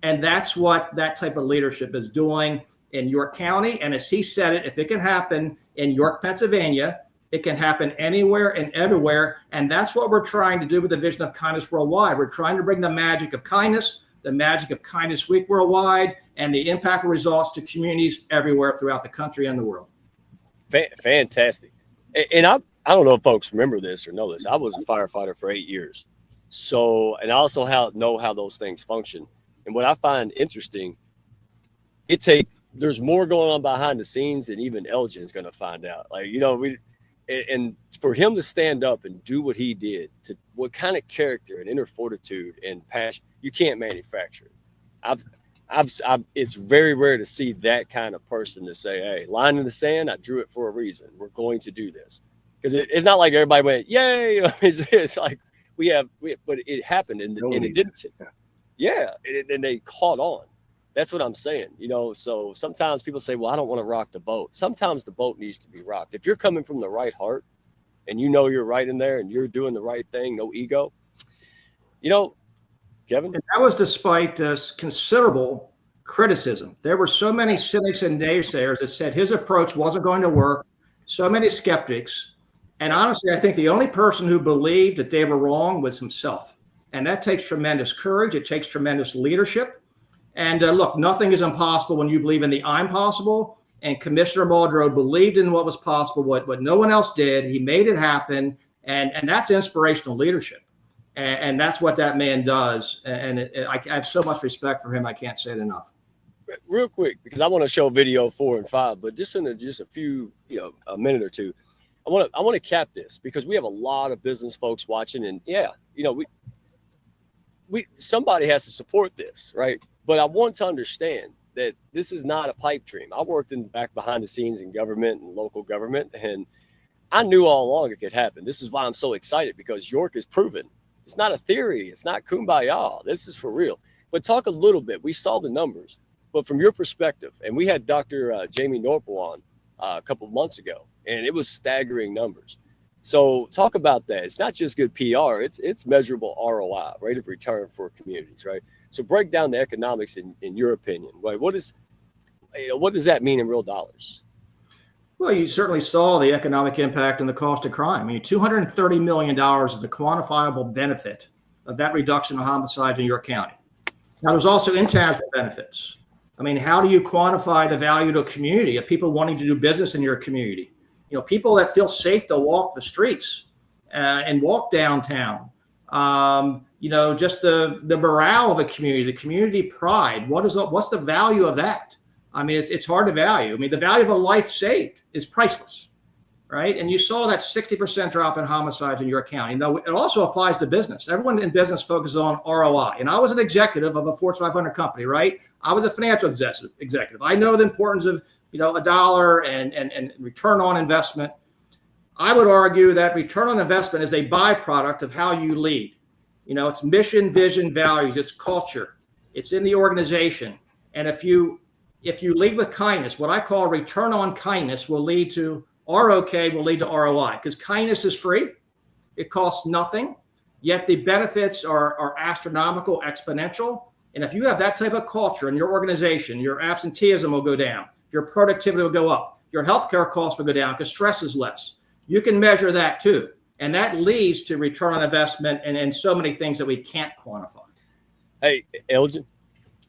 And that's what that type of leadership is doing in York County. And as he said it, if it can happen in York, Pennsylvania, It can happen anywhere and everywhere. And that's what we're trying to do with the Vision of Kindness Worldwide. We're trying to bring the magic of kindness, the magic of Kindness Week worldwide, and the impactful results to communities everywhere throughout the country and the world. Fantastic. And I don't know if folks remember this or know this. I was a firefighter for 8 years. So, and I also know how those things function. And what I find interesting, there's more going on behind the scenes than even Elgin's going to find out. Like, and for him to stand up and do what he did, to what kind of character and inner fortitude and passion, you can't manufacture it. It's very rare to see that kind of person to say, hey, line in the sand, I drew it for a reason. We're going to do this. Because it's not like everybody went, yay. It's like but it happened and it didn't. Yeah. And they caught on. That's what I'm saying. So sometimes people say, well, I don't want to rock the boat. Sometimes the boat needs to be rocked. If you're coming from the right heart and you're right in there and you're doing the right thing, no ego, Kevin? And that was despite considerable criticism. There were so many cynics and naysayers that said his approach wasn't going to work, so many skeptics. And honestly, I think the only person who believed that they were wrong was himself. And that takes tremendous courage. It takes tremendous leadership. And look, nothing is impossible when you believe in the I'm possible. And Commissioner Muldrow believed in what was possible, what no one else did. He made it happen. And that's inspirational leadership. And that's what that man does. And I have so much respect for him. I can't say it enough. Real quick, because I want to show video 4 and 5, but just in just a few, a minute or two, I want to cap this because we have a lot of business folks watching, and we somebody has to support this, right? But I want to understand that this is not a pipe dream. I worked back behind the scenes in government and local government, and I knew all along it could happen. This is why I'm so excited, because York is proven. It's not a theory. It's not kumbaya. This is for real. But talk a little bit. We saw the numbers, but from your perspective, and we had Dr. Jamie Norpel on a couple of months ago, and it was staggering numbers. So talk about that. It's not just good PR. It's measurable ROI, rate of return for communities, right? So break down the economics in your opinion. Right? What does that mean in real dollars? Well, you certainly saw the economic impact and the cost of crime. I mean, $230 million is the quantifiable benefit of that reduction of homicides in York County. Now, there's also intangible benefits. I mean, how do you quantify the value to a community of people wanting to do business in your community? People that feel safe to walk the streets and walk downtown. Just the morale of a community, the community pride. What's the value of that? I mean, it's hard to value. I mean, the value of a life saved is priceless, right? And you saw that 60% drop in homicides in York County. It also applies to business. Everyone in business focuses on ROI. And I was an executive of a Fortune 500 company, right? I was a financial executive. I know the importance of a dollar and return on investment. I would argue that return on investment is a byproduct of how you lead. It's mission, vision, values, it's culture, it's in the organization. And if you lead with kindness, what I call return on kindness will lead to ROK, will lead to ROI, because kindness is free. It costs nothing, yet the benefits are astronomical, exponential. And if you have that type of culture in your organization, your absenteeism will go down. Your productivity will go up. Your healthcare costs will go down because stress is less. You can measure that too. And that leads to return on investment and so many things that we can't quantify. Hey, Elgin,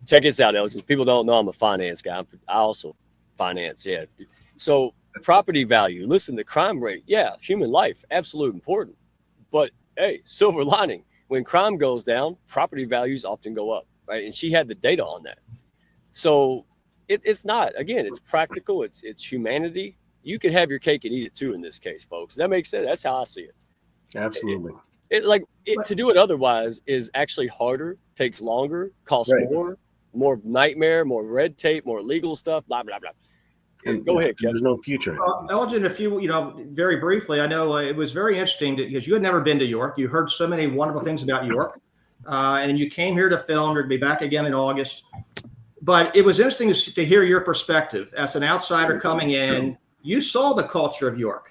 check this out, Elgin. People don't know I'm a finance guy. I also finance, yeah. So property value, listen, the crime rate, yeah, human life, absolutely important. But hey, silver lining, when crime goes down, property values often go up, right? And she had the data on that. So it's not, again, it's practical, it's humanity. You can have your cake and eat it too in this case, folks. That makes sense. That's how I see it. Absolutely. To do it otherwise is actually harder, takes longer, costs more nightmare, more red tape, more legal stuff, blah, blah, blah. And go ahead, Kevin. There's no future. Elgin, if you, very briefly, I know it was very interesting because you had never been to York. You heard so many wonderful things about York. And you came here to film. You're going to be back again in August. But it was interesting to hear your perspective as an outsider coming in. You saw the culture of York.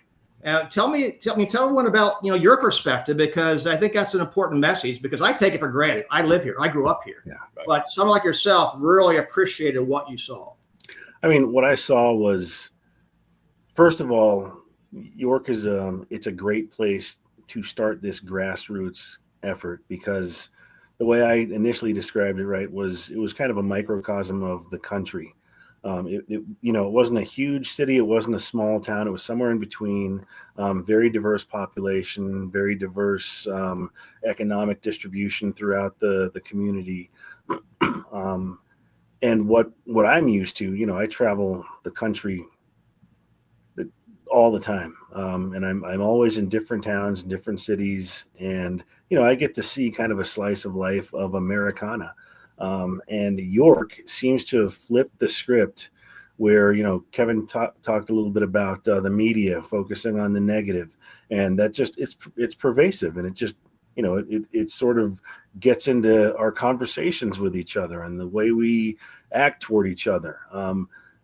Tell everyone about your perspective, because I think that's an important message, because I take it for granted. I live here. I grew up here. Yeah, right. But someone like yourself really appreciated what you saw. I mean, what I saw was, first of all, York is it's a great place to start this grassroots effort, because the way I initially described it, right, was it was kind of a microcosm of the country. It wasn't a huge city, it wasn't a small town, it was somewhere in between. Very diverse population, very diverse economic distribution throughout the community. And what I'm used to, I travel the country all the time, and I'm always in different towns and different cities, and I get to see kind of a slice of life of Americana. And York seems to have flipped the script, where Kevin talked a little bit about the media focusing on the negative, and that just it's pervasive, and it just it sort of gets into our conversations with each other and the way we act toward each other.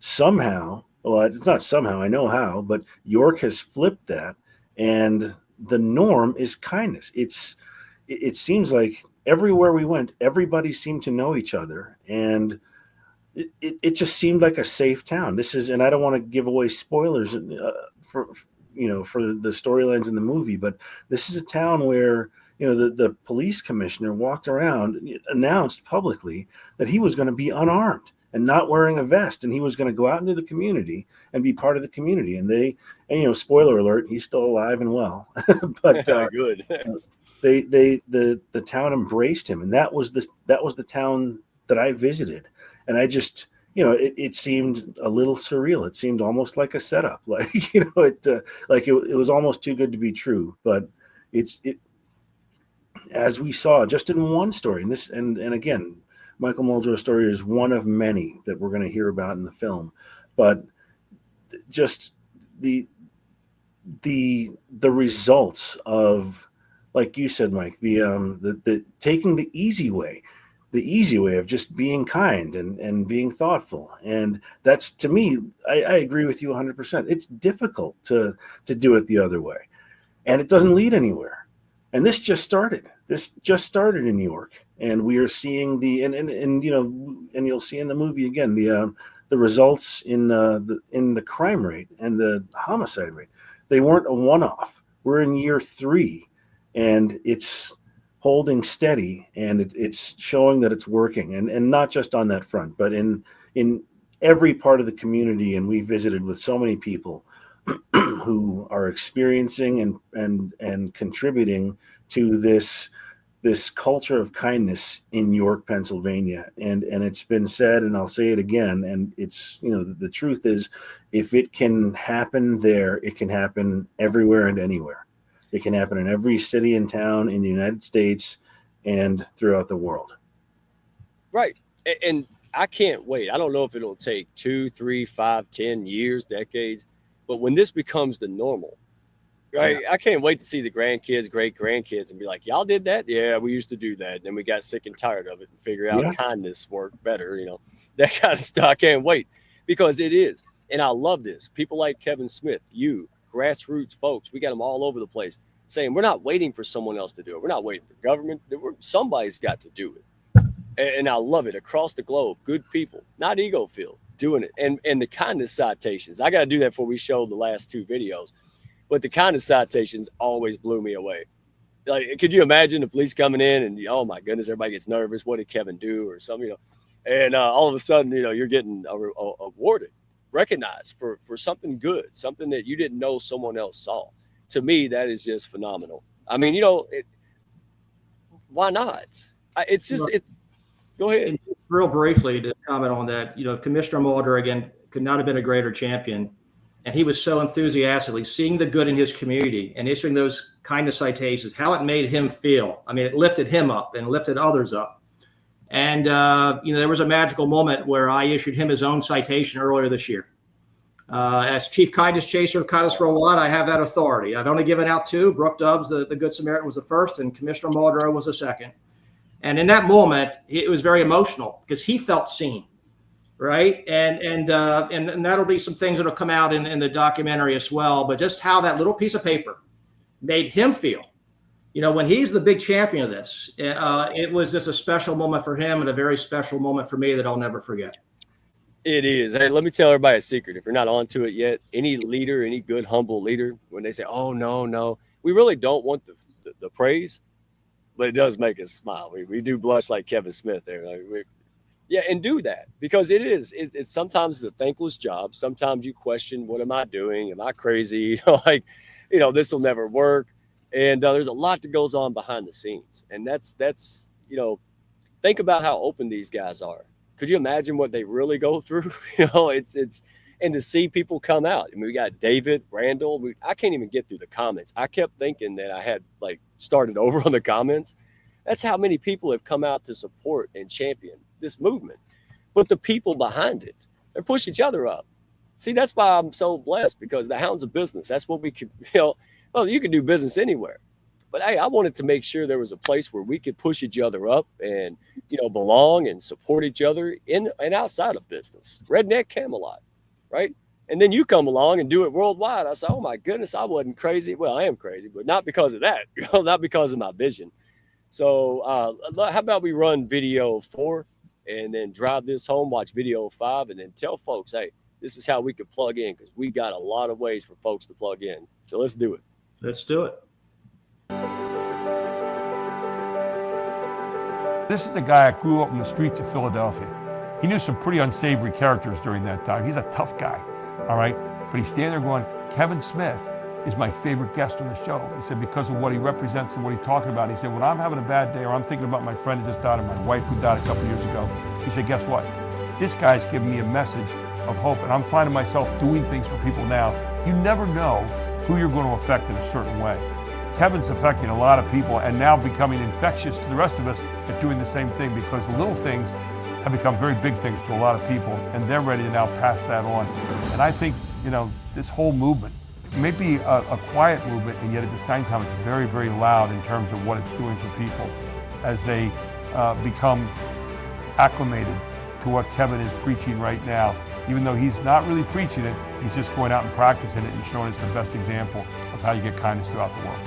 Somehow, well, it's not somehow, I know how, but York has flipped that, and the norm is kindness. It seems like everywhere we went, everybody seemed to know each other, and it just seemed like a safe town. And I don't want to give away spoilers for the storylines in the movie, but this is a town where the police commissioner walked around, announced publicly that he was going to be unarmed and not wearing a vest, and he was going to go out into the community and be part of the community. And spoiler alert, he's still alive and well. But good. The town embraced him, and that was the town that I visited, and I just it seemed a little surreal. It seemed almost like a setup, like it was almost too good to be true. But it as we saw just in one story, and again, Michael Muldrow's story is one of many that we're going to hear about in the film, but just the results of, like you said, Mike, the taking the easy way of just being kind and being thoughtful. And that's, to me, I agree with you 100%. It's difficult to do it the other way, and it doesn't lead anywhere. And this just started in New York, and we are seeing and you'll see in the movie again, the results in the crime rate and the homicide rate. They weren't a one-off. We're in year 3, and it's holding steady, and it's showing that it's working, and not just on that front, but in every part of the community. And we visited with so many people who are experiencing and contributing to this culture of kindness in York, Pennsylvania. And it's been said, and I'll say it again, and it's, the truth is, if it can happen there, it can happen everywhere and anywhere. It can happen in every city and town in the United States and throughout the world. Right. And I can't wait. I don't know if it'll take 2, 3, 5, 10 years, decades, but when this becomes the normal, right? Yeah. I can't wait to see the grandkids, great grandkids, and be like, y'all did that? Yeah, we used to do that. And then we got sick and tired of it and figured out kindness worked better, that kind of stuff. I can't wait, because it is. And I love this. People like Kevin Smith, grassroots folks, we got them all over the place saying, we're not waiting for someone else to do it. We're not waiting for government. Somebody's got to do it. And I love it. Across the globe, good people, not ego-filled, doing it. And the kindness citations, I got to do that before we show the last 2 videos. But the kindness citations always blew me away. Like, could you imagine the police coming in and, oh my goodness, everybody gets nervous. What did Kevin do or something, and all of a sudden, you're getting awarded, recognized for something good, something that you didn't know someone else saw. To me, that is just phenomenal. I mean, why not? It's just, go ahead. And real briefly to comment on that, Commissioner Muldrow, again, could not have been a greater champion. And he was so enthusiastically seeing the good in his community and issuing those kindness citations, how it made him feel. I mean, it lifted him up and lifted others up. And, there was a magical moment where I issued him his own citation earlier this year. As Chief Kindness Chaser of Kindness Worldwide, I have that authority. I've only given out 2. Brooke Dubbs, the Good Samaritan, was the first, and Commissioner Muldrow was the second. And in that moment, it was very emotional because he felt seen. Right. And that'll be some things that'll come out in the documentary as well. But just how that little piece of paper made him feel, when he's the big champion of this, it was just a special moment for him and a very special moment for me that I'll never forget. It is. Hey, let me tell everybody a secret. If you're not onto it yet, any leader, any good, humble leader, when they say, oh, no, no, we really don't want the praise, but it does make us smile. We do blush like Kevin Smith there. Yeah, and do that, because it's sometimes a thankless job. Sometimes you question, what am I doing? Am I crazy? This will never work. And there's a lot that goes on behind the scenes. And that's think about how open these guys are. Could you imagine what they really go through? It's and to see people come out. I mean, we got David, Randall. I can't even get through the comments. I kept thinking that I had started over on the comments. That's how many people have come out to support and champion this movement. But the people behind it, they push each other up. See, that's why I'm so blessed, because the Hounds of Business, that's what we could, you can do business anywhere. But hey, I wanted to make sure there was a place where we could push each other up and, belong and support each other in and outside of business. Redneck Camelot, right? And then you come along and do it worldwide. I said, oh my goodness, I wasn't crazy. Well, I am crazy, but not because of that, not because of my vision. So how about we run video 4 and then drive this home, watch video 5, and then tell folks, hey, this is how we could plug in, because we got a lot of ways for folks to plug in. So let's do it. Let's do it. This is the guy that grew up in the streets of Philadelphia. He knew some pretty unsavory characters during that time. He's a tough guy, all right? But he's standing there going, Kevin Smith is my favorite guest on the show. He said, because of what he represents and what he's talking about. He said, when I'm having a bad day, or I'm thinking about my friend who just died, or my wife who died a couple years ago, he said, guess what? This guy's giving me a message of hope, and I'm finding myself doing things for people now. You never know who you're going to affect in a certain way. Kevin's affecting a lot of people and now becoming infectious to the rest of us at doing the same thing, because the little things have become very big things to a lot of people, and they're ready to now pass that on. And I think, this whole movement may be a quiet movement, and yet at the same time it's very, very loud in terms of what it's doing for people as they become acclimated to what Kevin is preaching right now. Even though he's not really preaching it, he's just going out and practicing it and showing us the best example of how you get kindness throughout the world.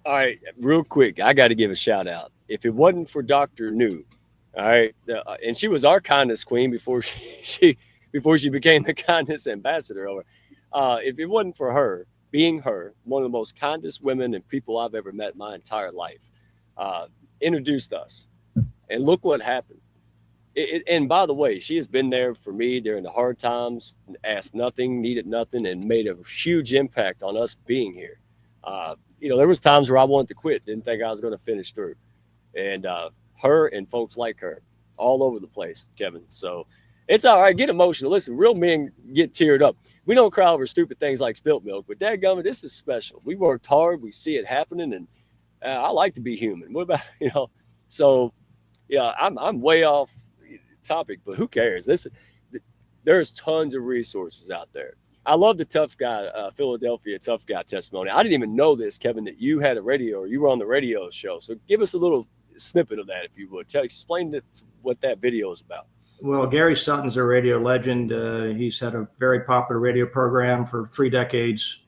All right, real quick, I got to give a shout out. If it wasn't for Dr. New, all right, and she was our kindness queen before she became the kindness ambassador over. If it wasn't for her, being her, one of the most kindest women and people I've ever met in my entire life, introduced us. And look what happened. And by the way, she has been there for me during the hard times, asked nothing, needed nothing, and made a huge impact on us being here. There was times where I wanted to quit, didn't think I was going to finish through. And her and folks like her all over the place, Kevin. So it's all right. Get emotional. Listen, real men get teared up. We don't cry over stupid things like spilt milk, but dadgummit, this is special. We worked hard. We see it happening, and I like to be human. What about, So, yeah, I'm way off topic, but who cares? There's tons of resources out there. I love the tough guy, Philadelphia tough guy testimony. I didn't even know this, Kevin, that you had a radio, or you were on the radio show. So give us a little snippet of that, if you would. Explain what that video is about. Well, Gary Sutton's a radio legend. He's had a very popular radio program for 3 decades.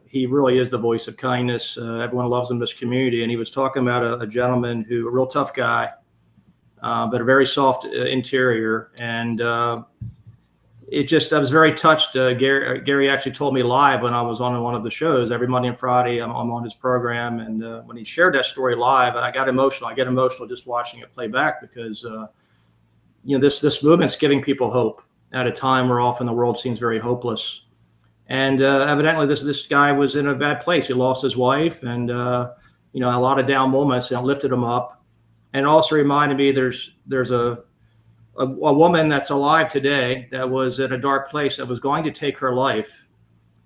He really is the voice of kindness. Everyone loves him in this community. And he was talking about a gentleman a real tough guy, but a very soft interior. And I was very touched. Gary actually told me live when I was on one of the shows. Every Monday and Friday, I'm on his program. And when he shared that story live, I got emotional. I get emotional just watching it play back, because this movement's giving people hope at a time where often the world seems very hopeless. And evidently this guy was in a bad place. He lost his wife, and a lot of down moments, and it lifted him up. And it also reminded me there's a woman that's alive today that was in a dark place, that was going to take her life.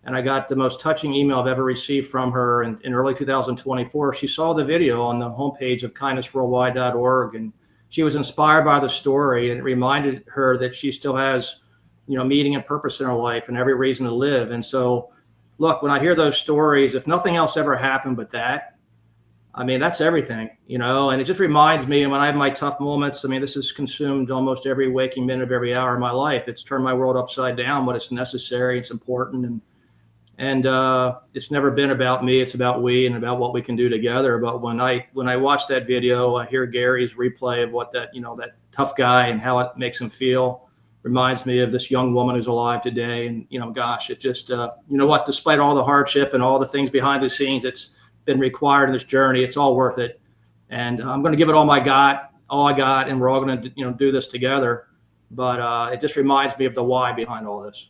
And I got the most touching email I've ever received from her in early 2024. She saw the video on the homepage of kindnessworldwide.org, and she was inspired by the story, and it reminded her that she still has, meaning and purpose in her life and every reason to live. And so, look, when I hear those stories, if nothing else ever happened but that, that's everything, and it just reminds me, when I have my tough moments, this has consumed almost every waking minute of every hour of my life. It's turned my world upside down, but it's necessary. It's important. And And it's never been about me. It's about we and about what we can do together. But when I watch that video, I hear Gary's replay of what that tough guy and how it makes him feel. Reminds me of this young woman who's alive today. And, gosh, it just, despite all the hardship and all the things behind the scenes that's been required in this journey, it's all worth it. And I'm going to give it all I got, and we're all going to, do this together. But it just reminds me of the why behind all this.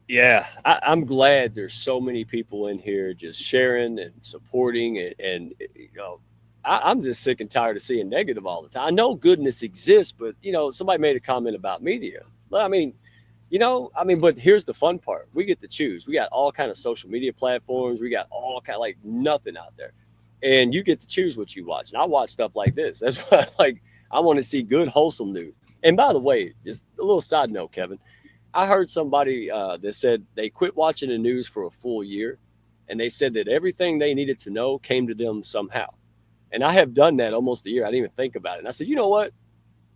Yeah, I'm glad there's so many people in here just sharing and supporting. And I'm just sick and tired of seeing negative all the time. I know goodness exists, but, somebody made a comment about media. But but here's the fun part. We get to choose. We got all kind of social media platforms. We got all kind of like nothing out there. And you get to choose what you watch. And I watch stuff like this. That's why I want to see good, wholesome news. And by the way, just a little side note, Kevin, I heard somebody that said they quit watching the news for a full year. And they said that everything they needed to know came to them somehow. And I have done that almost a year. I didn't even think about it. And I said, you know what?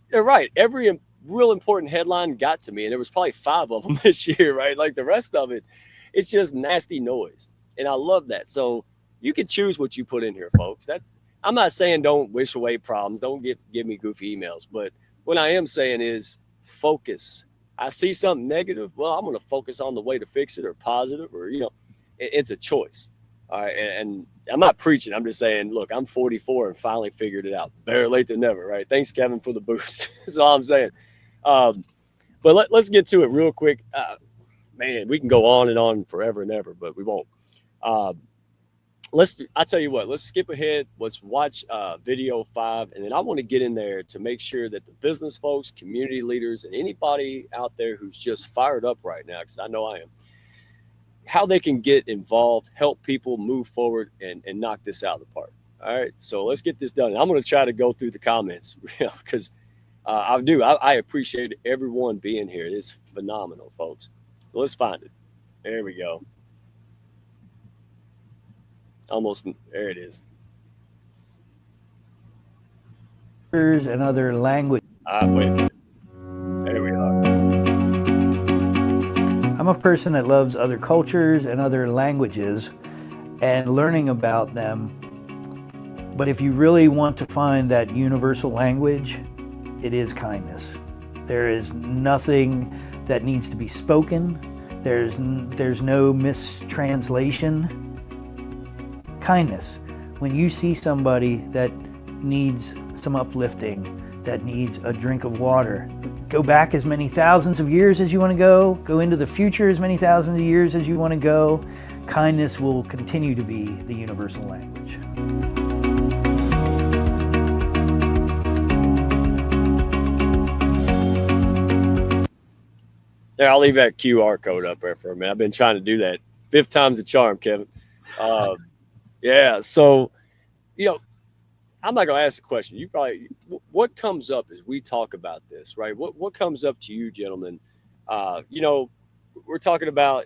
They're right. Every real important headline got to me. And there was probably 5 of them this year, right? Like the rest of it, it's just nasty noise. And I love that. So you can choose what you put in here, folks. I'm not saying don't wish away problems. Don't give me goofy emails. But what I am saying is focus. I see something negative. Well, I'm going to focus on the way to fix it or positive or, it's a choice. All right. And I'm not preaching. I'm just saying, look, I'm 44 and finally figured it out. Better late than never. Right. Thanks, Kevin, for the boost. That's all I'm saying. But let's get to it real quick. Man, we can go on and on forever and ever, but we won't. I tell you what, let's skip ahead. Let's watch video 5. And then I want to get in there to make sure that the business folks, community leaders, and anybody out there who's just fired up right now, because I know I am, how they can get involved, help people move forward and knock this out of the park. All right. So let's get this done. And I'm going to try to go through the comments because I appreciate everyone being here. It's phenomenal, folks. So let's find it. There we go. Almost there it is. And other language. Wait a minute. There we are. I'm a person that loves other cultures and other languages and learning about them. But if you really want to find that universal language, it is kindness. There is nothing that needs to be spoken. There's no mistranslation. Kindness. When you see somebody that needs some uplifting, that needs a drink of water, go back as many thousands of years as you want to go into the future as many thousands of years as you want to go. Kindness will continue to be the universal language. There, I'll leave that QR code up there for a minute. I've been trying to do that 5th time's the charm, Kevin. Yeah. So, I'm not going to ask the question. You probably, what comes up as we talk about this, right? What comes up to you, gentlemen? We're talking about,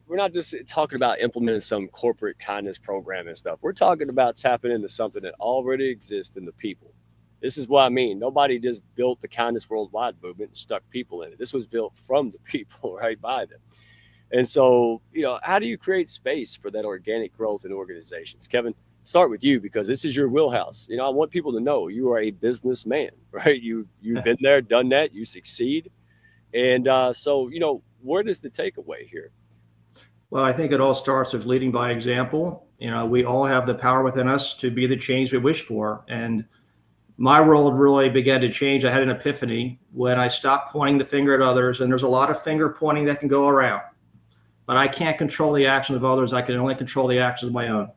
we're not just talking about implementing some corporate kindness program and stuff. We're talking about tapping into something that already exists in the people. This is what I mean. Nobody just built the Kindness Worldwide movement and stuck people in it. This was built from the people, right, by them. And so, how do you create space for that organic growth in organizations? Kevin, start with you because this is your wheelhouse. I want people to know you are a businessman, right? You've been there, done that, you succeed. And so, where does the takeaway here? Well, I think it all starts with leading by example. We all have the power within us to be the change we wish for. And my world really began to change. I had an epiphany when I stopped pointing the finger at others. And there's a lot of finger pointing that can go around. But I can't control the actions of others. I can only control the actions of my own.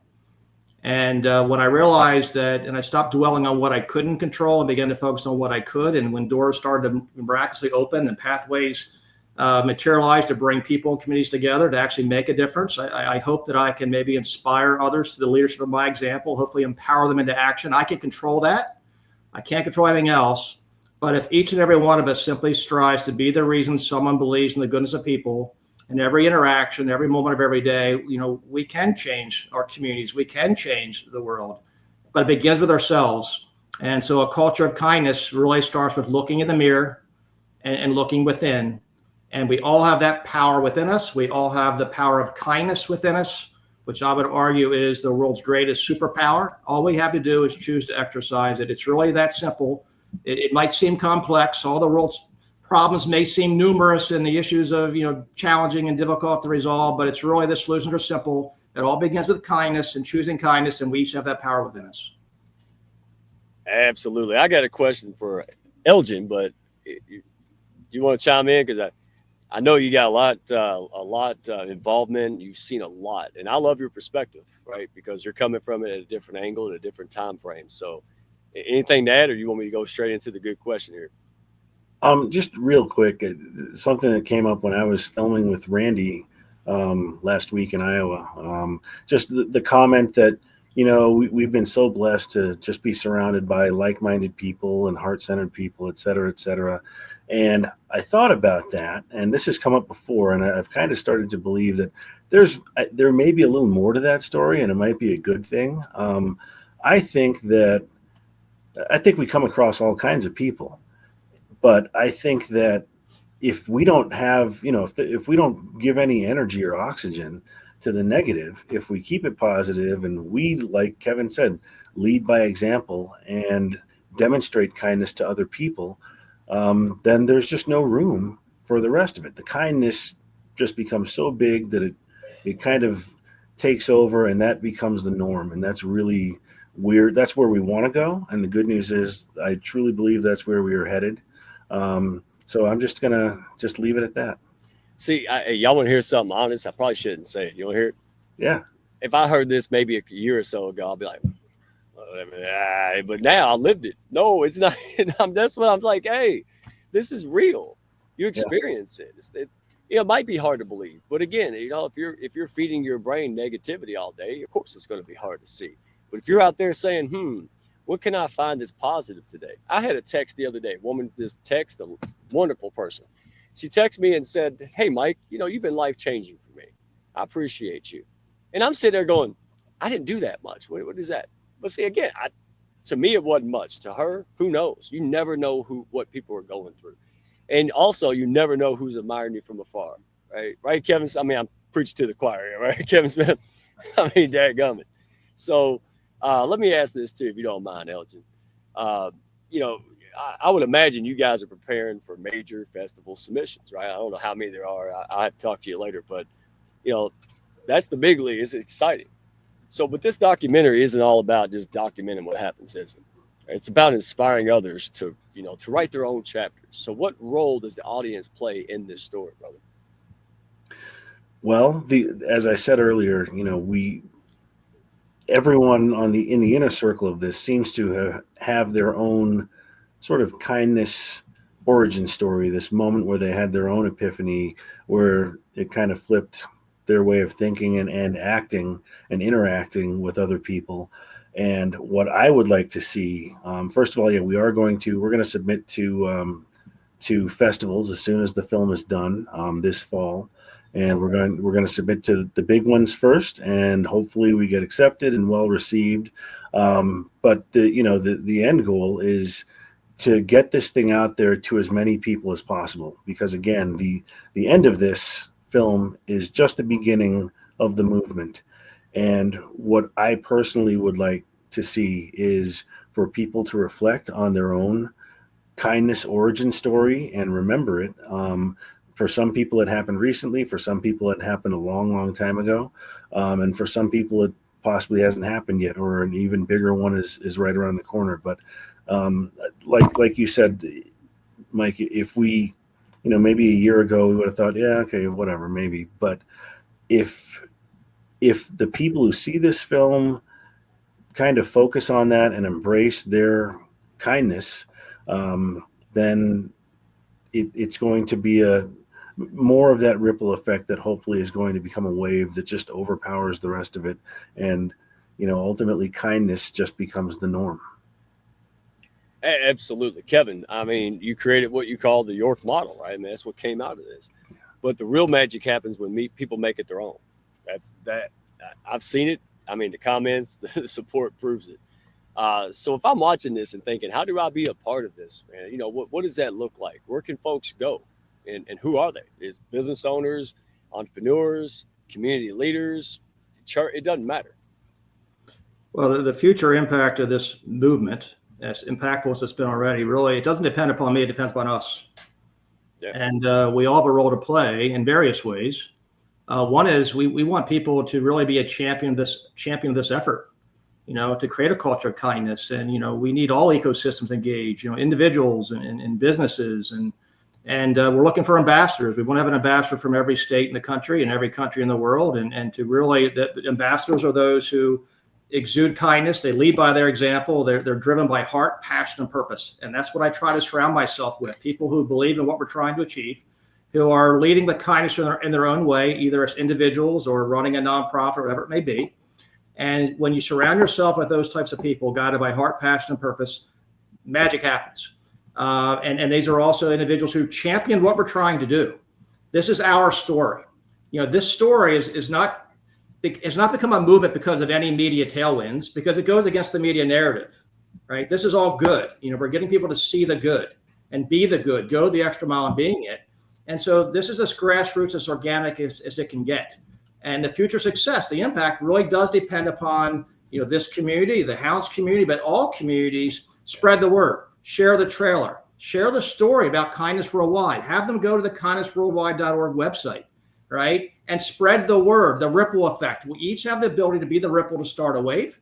And when I realized that, and I stopped dwelling on what I couldn't control and began to focus on what I could, and when doors started to miraculously open and pathways materialized to bring people and communities together to actually make a difference, I hope that I can maybe inspire others to the leadership of my example, hopefully empower them into action. I can control that. I can't control anything else. But if each and every one of us simply strives to be the reason someone believes in the goodness of people, in every interaction, every moment of every day, we can change our communities. We can change the world, but it begins with ourselves. And so a culture of kindness really starts with looking in the mirror and looking within And we all have that power within us. We all have the power of kindness within us, which I would argue is the world's greatest superpower. All we have to do is choose to exercise it. It's really that simple. It might seem complex. All the world's problems may seem numerous and the issues of, challenging and difficult to resolve, but it's really the solutions are simple. It all begins with kindness and choosing kindness, and we each have that power within us. Absolutely. I got a question for Elgin, but do you want to chime in? Because I know you got a lot involvement. You've seen a lot, and I love your perspective, right? Because you're coming from it at a different angle, at a different time frame. So anything to add, or you want me to go straight into the good question here? Just real quick, something that came up when I was filming with Randy last week in Iowa. Just the comment that, we've been so blessed to just be surrounded by like-minded people and heart-centered people, et cetera, et cetera. And I thought about that, and this has come up before, and I've kind of started to believe that there may be a little more to that story, and it might be a good thing. I think we come across all kinds of people, but I think that if we don't have, if we don't give any energy or oxygen to the negative, if we keep it positive and we, like Kevin said, lead by example and demonstrate kindness to other people, then there's just no room for the rest of it. The kindness just becomes so big that it kind of takes over, and that becomes the norm. And that's really weird. That's where we want to go. And the good news is I truly believe that's where we are headed. So I'm just going to leave it at that. See, y'all want to hear something honest? I probably shouldn't say it. You want to hear it? Yeah. If I heard this maybe a year or so ago, I'll be like, but now I lived it. No, it's not. That's what I'm like. Hey, this is real. You experience it. It might be hard to believe, but again, if you're feeding your brain negativity all day, of course it's going to be hard to see. But if you're out there saying, what can I find that's positive today? I had a text the other day. A woman just texted, a wonderful person. She texted me and said, "Hey, Mike, you've been life-changing for me. I appreciate you." And I'm sitting there going, I didn't do that much. What is that? But see, again, to me, it wasn't much. To her, who knows? You never know what people are going through. And also, you never know who's admiring you from afar, right? Right, Kevin? I mean, I'm preaching to the choir here, right? Kevin Smith. I mean, dadgummit. So let me ask this, too, if you don't mind, Elgin. I would imagine you guys are preparing for major festival submissions, right? I don't know how many there are. I'll have to talk to you later, but, that's the big league. It's exciting. So, but this documentary isn't all about just documenting what happens, is it? It's about inspiring others to write their own chapters. So what role does the audience play in this story, brother? Well, as I said earlier, everyone in the inner circle of this seems to have their own sort of kindness origin story, this moment where they had their own epiphany, where it kind of flipped their way of thinking and acting and interacting with other people. And what I would like to see, first of all, we're going to submit to festivals as soon as the film is done this fall, and we're going to submit to the big ones first, and hopefully we get accepted and well received. But the end goal is to get this thing out there to as many people as possible, because again, the end of this film is just the beginning of the movement. And what I personally would like to see is for people to reflect on their own kindness origin story and remember it. For some people, it happened recently. For some people, it happened a long, long time ago. And for some people, it possibly hasn't happened yet, or an even bigger one is right around the corner. But like you said, Mike, if we, maybe a year ago, we would have thought, yeah, okay, whatever, maybe. But if the people who see this film kind of focus on that and embrace their kindness, then it's going to be more of that ripple effect that hopefully is going to become a wave that just overpowers the rest of it. And, ultimately kindness just becomes the norm. Absolutely. Kevin, I mean, you created what you call the York model, right? I mean, that's what came out of this. But the real magic happens when people make it their own. I've seen it. I mean, the comments, the support proves it. So if I'm watching this and thinking, how do I be a part of this, man? What does that look like? Where can folks go? And who are they? Is business owners, entrepreneurs, community leaders, church? It doesn't matter. Well, the future impact of this movement, as impactful as it's been already, really, it doesn't depend upon me. It depends upon us. Yeah. And we all have a role to play in various ways. One is we want people to really be a champion of this effort, to create a culture of kindness. And, we need all ecosystems engaged, individuals and businesses. And we're looking for ambassadors. We want to have an ambassador from every state in the country and every country in the world. And to really, the ambassadors are those who exude kindness. They lead by their example. They're driven by heart, passion, and purpose. And that's what I try to surround myself with, people who believe in what we're trying to achieve, who are leading with kindness in their own way, either as individuals or running a nonprofit, or whatever it may be. And when you surround yourself with those types of people, guided by heart, passion, and purpose, magic happens. And these are also individuals who champion what we're trying to do. This is our story. This story is not become a movement because of any media tailwinds, because it goes against the media narrative, right? This is all good. We're getting people to see the good and be the good, go the extra mile in being it. And so this is as grassroots, as organic as it can get. And the future success, the impact really does depend upon, this community, the Hounds community, but all communities. Spread the word, share the trailer, share the story about Kindness Worldwide. Have them go to the kindnessworldwide.org website, right? And spread the word, the ripple effect. We each have the ability to be the ripple to start a wave.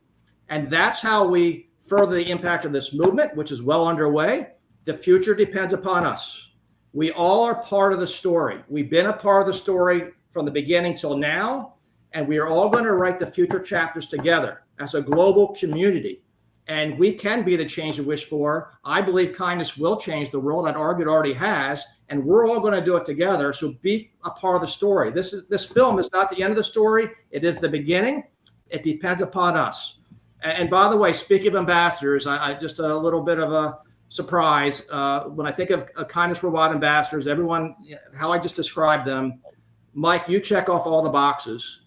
And that's how we further the impact of this movement, which is well underway. The future depends upon us. We all are part of the story. We've been a part of the story from the beginning till now, and we are all going to write the future chapters together as a global community. And we can be the change we wish for. I believe kindness will change the world. I'd argue it already has, and we're all going to do it together. So be a part of the story. This film is not the end of the story. It is the beginning. It depends upon us. And by the way, speaking of ambassadors, I just a little bit of a surprise. When I think of Kindness Worldwide ambassadors, everyone, how I just described them, Mike, you check off all the boxes.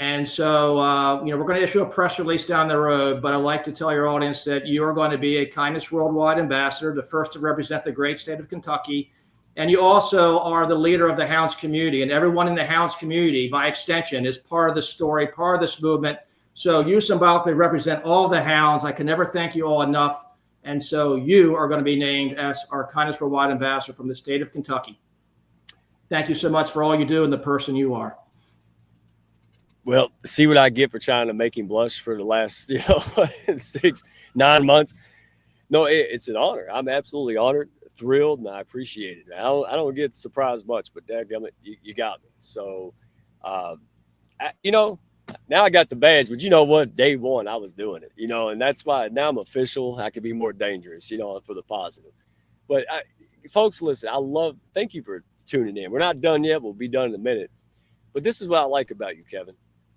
And so, we're going to issue a press release down the road, but I'd like to tell your audience that you are going to be a Kindness Worldwide ambassador, the first to represent the great state of Kentucky. And you also are the leader of the Hounds community, and everyone in the Hounds community, by extension, is part of the story, part of this movement. So you symbolically represent all the Hounds. I can never thank you all enough. And so you are going to be named as our Kindness Worldwide ambassador from the state of Kentucky. Thank you so much for all you do and the person you are. Well, see what I get for trying to make him blush for the last 6-9 months. No, it's an honor. I'm absolutely honored, thrilled, and I appreciate it. I don't get surprised much, but dadgummit, you got me. So, now I got the badge, but you know what? Day one, I was doing it, and that's why now I'm official. I can be more dangerous, for the positive. But folks, listen, thank you for tuning in. We're not done yet. We'll be done in a minute. But this is what I like about you, Kevin.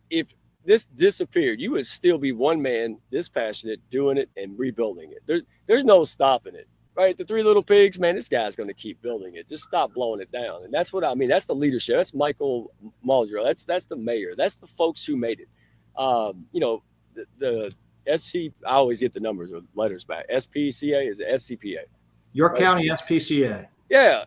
If this disappeared, you would still be one man, this passionate, doing it and rebuilding it. There's no stopping it, right? The Three Little Pigs, man, this guy's going to keep building it. Just stop blowing it down. And that's what I mean. That's the leadership. That's Michael Muldrow. That's the mayor. That's the folks who made it. The SC, I always get the numbers or letters back. SPCA is the SCPA. York right? County SPCA. Yeah,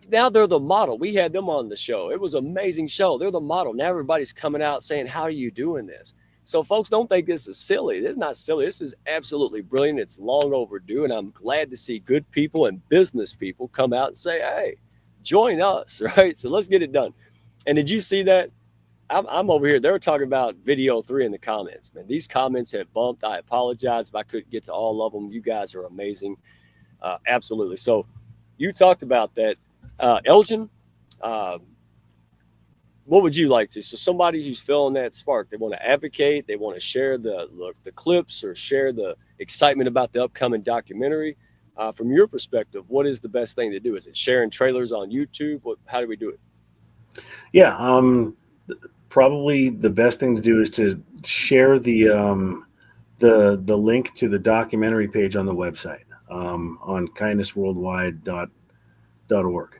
now they're the model. We had them on the show. It was an amazing show. They're the model. Now everybody's coming out saying, how are you doing this? So folks, don't think this is silly. This is not silly. This is absolutely brilliant. It's long overdue. And I'm glad to see good people and business people come out and say, hey, join us, right? So let's get it done. And did you see that? I'm over here. They were talking about video 3 in the comments, man. These comments have bumped. I apologize if I couldn't get to all of them. You guys are amazing. Absolutely. So you talked about that. Elgin, what would you like to? So somebody who's feeling that spark, they want to advocate, they want to share the clips or share the excitement about the upcoming documentary. From your perspective, what is the best thing to do? Is it sharing trailers on YouTube? How do we do it? Yeah, probably the best thing to do is to share the link to the documentary page on the website on kindnessworldwide.org.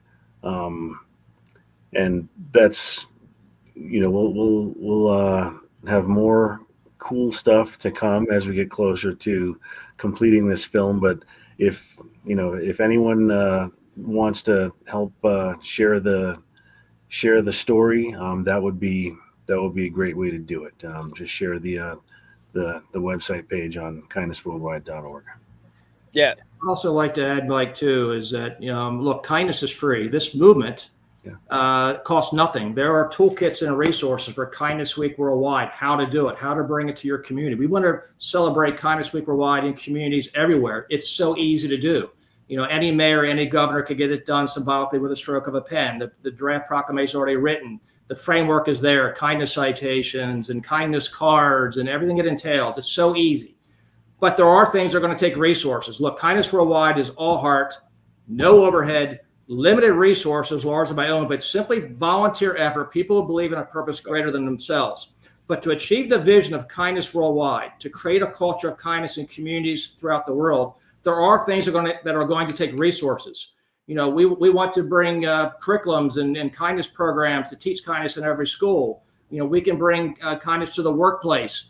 And that's, we'll have more cool stuff to come as we get closer to completing this film. But if anyone wants to help share the story, that would be a great way to do it. Just share the website page on kindnessworldwide.org. Yeah. I'd also like to add, Mike, too, is that, look, kindness is free. This movement costs nothing. There are toolkits and resources for Kindness Week Worldwide, how to do it, how to bring it to your community. We want to celebrate Kindness Week Worldwide in communities everywhere. It's so easy to do. Any mayor, any governor could get it done symbolically with a stroke of a pen. The draft proclamation is already written. The framework is there, kindness citations and kindness cards and everything it entails. It's so easy. But there are things that are going to take resources. Look, Kindness Worldwide is all heart, no overhead, limited resources, largely my own, but simply volunteer effort, people who believe in a purpose greater than themselves. But to achieve the vision of Kindness Worldwide, to create a culture of kindness in communities throughout the world, there are things that are going to take resources. We want to bring curriculums and kindness programs to teach kindness in every school. We can bring kindness to the workplace.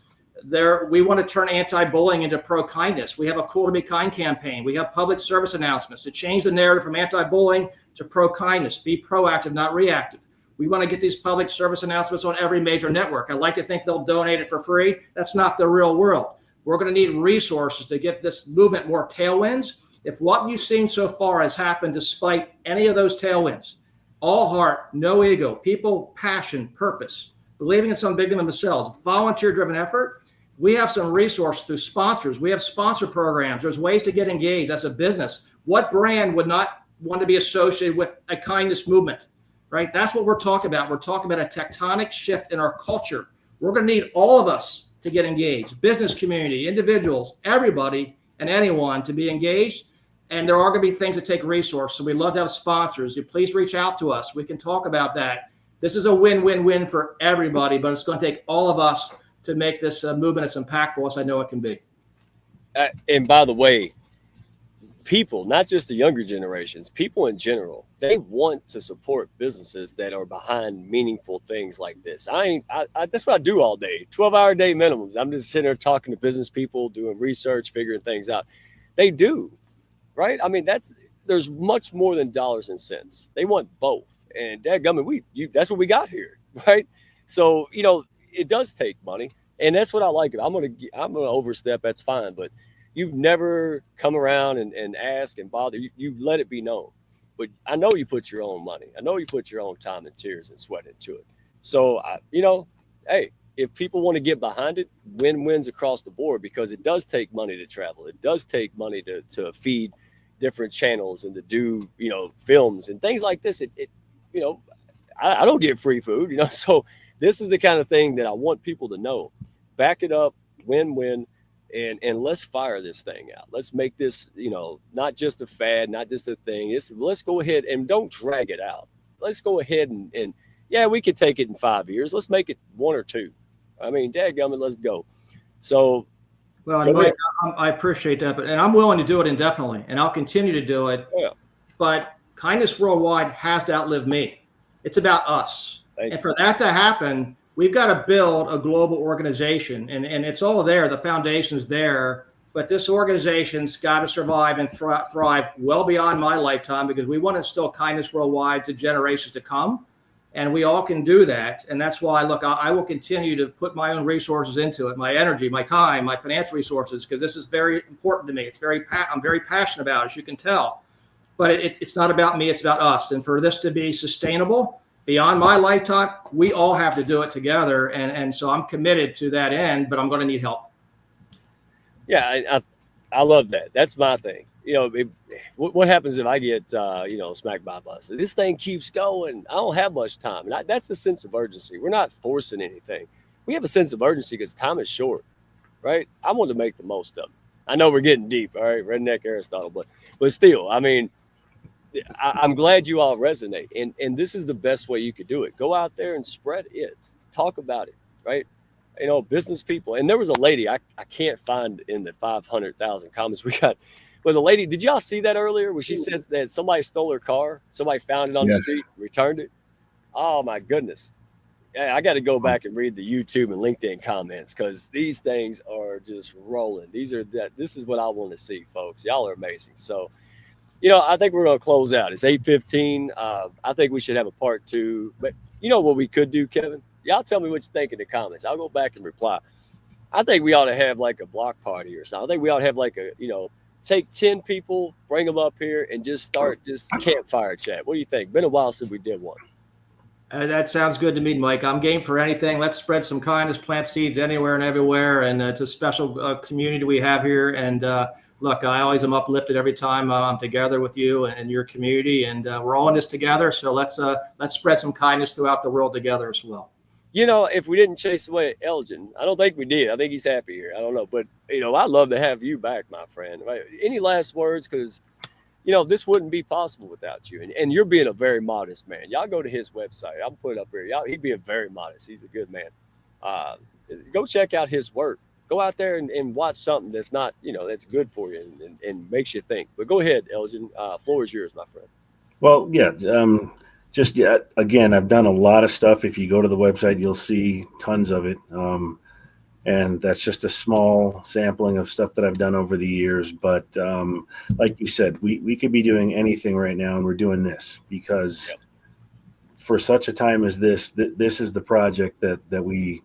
We want to turn anti-bullying into pro-kindness. We have a Cool to Be Kind campaign. We have public service announcements to change the narrative from anti-bullying to pro-kindness. Be proactive, not reactive. We want to get these public service announcements on every major network. I'd like to think they'll donate it for free. That's not the real world. We're going to need resources to give this movement more tailwinds. If what you've seen so far has happened despite any of those tailwinds, all heart, no ego, people, passion, purpose, believing in something bigger than themselves, volunteer-driven effort, we have some resources through sponsors. We have sponsor programs. There's ways to get engaged as a business. What brand would not want to be associated with a kindness movement, right? That's what we're talking about. We're talking about a tectonic shift in our culture. We're going to need all of us to get engaged, business community, individuals, everybody and anyone to be engaged. And there are going to be things that take resources. So we love to have sponsors. Please reach out to us. We can talk about that. This is a win-win-win for everybody, but it's going to take all of us to make this movement as impactful as I know it can be. And by the way, people, not just the younger generations, people in general, they want to support businesses that are behind meaningful things like this. That's what I do all day, 12-hour day minimums. I'm just sitting there talking to business people, doing research, figuring things out. They do, right? I mean, there's much more than dollars and cents. They want both. And dadgummit, that's what we got here, right? So, it does take money, and that's what I like. I'm gonna overstep. That's fine, but you've never come around and ask and bother. You let it be known. But I know you put your own money. I know you put your own time and tears and sweat into it. So hey, if people want to get behind it, win-wins across the board, because it does take money to travel. It does take money to feed different channels and to do films and things like this. I don't get free food, so. This is the kind of thing that I want people to know. Back it up, win-win, and let's fire this thing out. Let's make this, not just a fad, not just a thing. Let's go ahead and don't drag it out. Let's go ahead and we could take it in 5 years. Let's make it 1 or 2. I mean, dadgummit, let's go. So, well, Mike, I appreciate that, and I'm willing to do it indefinitely, and I'll continue to do it. Yeah. But Kindness Worldwide has to outlive me. It's about us. And for that to happen, we've got to build a global organization, and it's all there. The foundation's there, but this organization's got to survive and thrive well beyond my lifetime, because we want to instill kindness worldwide to generations to come, and we all can do that. And that's why, look, I will continue to put my own resources into it, my energy, my time, my financial resources, because this is very important to me. I'm very passionate about it, as you can tell. But it's not about me; it's about us. And for this to be sustainable beyond my lifetime, we all have to do it together. And so I'm committed to that end, but I'm going to need help. Yeah, I love that. That's my thing. What happens if I get, smacked by a bus? This thing keeps going. I don't have much time. And that's the sense of urgency. We're not forcing anything. We have a sense of urgency because time is short, right? I want to make the most of it. I know we're getting deep, all right, redneck Aristotle, but still, I mean, I'm glad you all resonate, and this is the best way you could do it. Go out there and spread it. Talk about it, right? Business people. And there was a lady, I can't find in the 500,000 comments we got, but the lady, did y'all see that earlier where she said that somebody stole her car? Somebody found it on the street, returned it. Oh my goodness. I got to go back and read the YouTube and LinkedIn comments, because these things are just rolling. This is what I want to see, folks. Y'all are amazing. So I think we're going to close out. It's 8:15. I think we should have a part 2. But you know what we could do, Kevin? Y'all tell me what you think in the comments. I'll go back and reply. I think we ought to have like a block party or something. I think we ought to have like take 10 people, bring them up here, and just start just campfire chat. What do you think? Been a while since we did one. That sounds good to me, Mike. I'm game for anything. Let's spread some kindness, plant seeds anywhere and everywhere. And it's a special community we have here. And look, I always am uplifted every time I'm together with you and your community. And we're all in this together. So let's spread some kindness throughout the world together as well. If we didn't chase away Elgin, I don't think we did. I think he's happy here. I don't know. But, I'd love to have you back, my friend. Right? Any last words? Because, this wouldn't be possible without you. And you're being a very modest man. Y'all go to his website. I'll put it up here. He'd be very modest. He's a good man. Go check out his work. Go out there and watch something that's not, that's good for you and makes you think. But go ahead, Elgin. Floor is yours, my friend. Well, yeah. Again, I've done a lot of stuff. If you go to the website, you'll see tons of it. And that's just a small sampling of stuff that I've done over the years. But like you said, we could be doing anything right now, and we're doing this because for such a time as this is the project that we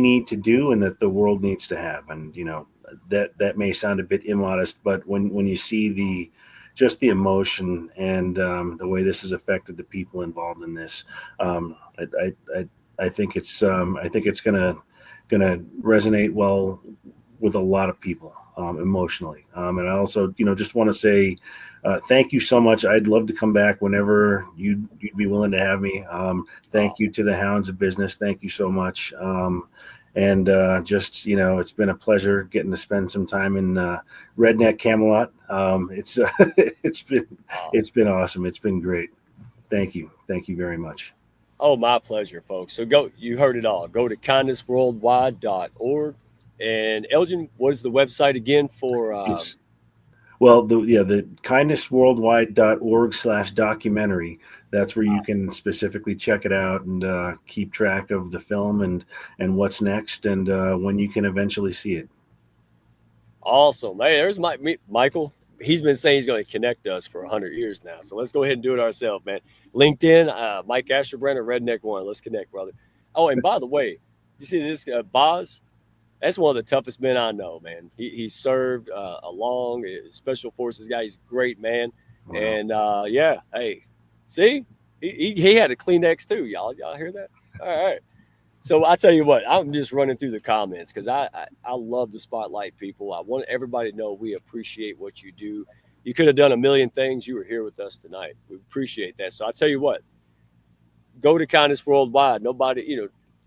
need to do and that the world needs to have. And, that may sound a bit immodest, but when you see the emotion and the way this has affected the people involved in this, I think it's gonna resonate well with a lot of people emotionally. And I also just want to say thank you so much. I'd love to come back whenever you'd be willing to have me. Thank you to the Hounds of Business. Thank you so much. And it's been a pleasure getting to spend some time in Redneck Camelot. It's been awesome. It's been great. Thank you very much. Oh, my pleasure, folks. So you heard it all. Go to kindnessworldwide.org. And Elgin, what is the website again for? The kindnessworldwide.org/documentary. That's where you can specifically check it out and keep track of the film and what's next and when you can eventually see it. Awesome. Hey, there's Michael. He's been saying he's going to connect us for 100 years now. So let's go ahead and do it ourselves, man. LinkedIn, Mike Asherbrenner, Redneck One. Let's connect, brother. Oh, and by the way, you see this Boz? That's one of the toughest men I know, man. He served along Special Forces guy. He's a great man. Wow. And hey, see, he had a Kleenex too. Y'all hear that? All right. So I tell you what, I'm just running through the comments because I love to spotlight people. I want everybody to know we appreciate what you do. You could have done a million things. You were here with us tonight. We appreciate that. So I tell you what, go to Kindness Worldwide. Nobody,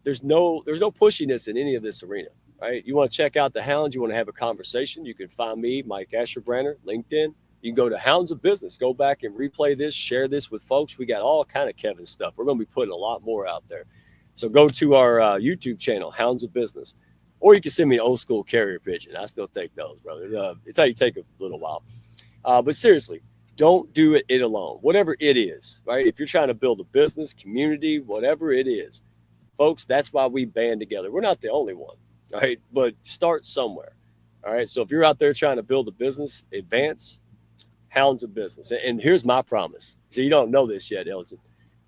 there's no pushiness in any of this arena, right? You want to check out the Hounds. You want to have a conversation. You can find me, Mike Asherbrenner, LinkedIn. You can go to Hounds of Business. Go back and replay this, share this with folks. We got all kind of Kevin stuff. We're going to be putting a lot more out there. So go to our YouTube channel, Hounds of Business, or you can send me an old school carrier pigeon. I still take those, brother. It's how you take a little while. But seriously, don't do it alone. Whatever it is, right? If you're trying to build a business, community, whatever it is, folks, that's why we band together. We're not the only one, right? But start somewhere, all right? So if you're out there trying to build a business, advance, Hounds of Business. And here's my promise. So you don't know this yet, Elgin.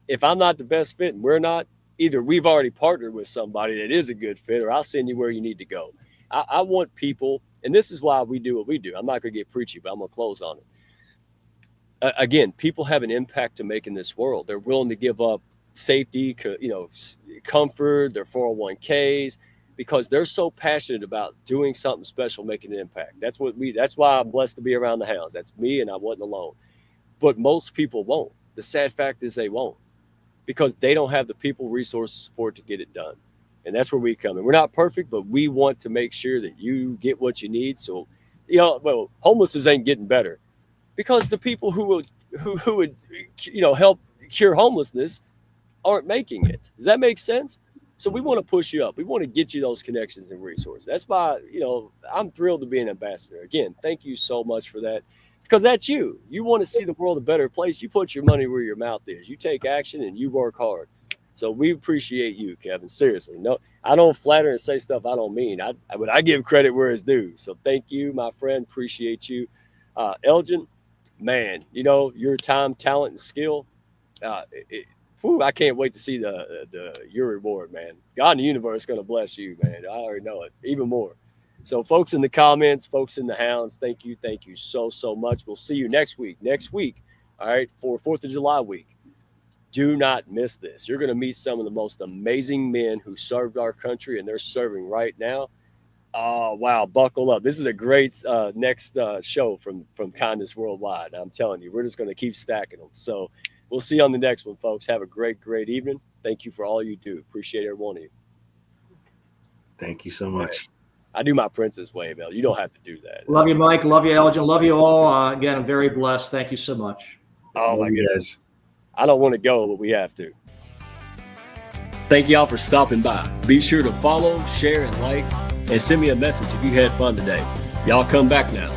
If I'm not the best fit and we're not, either we've already partnered with somebody that is a good fit, or I'll send you where you need to go. I want people, and this is why we do what we do. I'm not going to get preachy, but I'm going to close on it. Again, people have an impact to make in this world. They're willing to give up safety, comfort, their 401ks, because they're so passionate about doing something special, making an impact. That's why I'm blessed to be around the Hounds. That's me, and I wasn't alone. But most people won't. The sad fact is they won't, because they don't have the people, resources, support to get it done. And that's where we come in. We're not perfect, but we want to make sure that you get what you need. So, homelessness ain't getting better because the people who would help cure homelessness aren't making it. Does that make sense? So we want to push you up. We want to get you those connections and resources. That's why, I'm thrilled to be an ambassador. Again, thank you so much for that. Because that's you. You want to see the world a better place. You put your money where your mouth is. You take action and you work hard. So we appreciate you, Kevin. Seriously. No, I don't flatter and say stuff I don't mean. I give credit where it's due. So thank you, my friend. Appreciate you. Elgin, man, you know, your time, talent, and skill, I can't wait to see your reward, man. God in the universe is going to bless you, man. I already know it, even more. So folks in the comments, folks in the hounds, thank you so much. We'll see you next week. All right, for 4th of July week. Do not miss this. You're going to meet some of the most amazing men who served our country, and they're serving right now. Oh, wow. Buckle up. This is a great next show from Kindness Worldwide. I'm telling you, we're just going to keep stacking them. So we'll see you on the next one, folks. Have a great evening. Thank you for all you do. Appreciate every one of you. Thank you so much. I do my princess wave, El. You don't have to do that. Love you, Mike. Love you, Elgin. Love you all. Again, I'm very blessed. Thank you so much. Oh, my goodness. I don't want to go, but we have to. Thank y'all for stopping by. Be sure to follow, share, and like, and send me a message if you had fun today. Y'all come back now.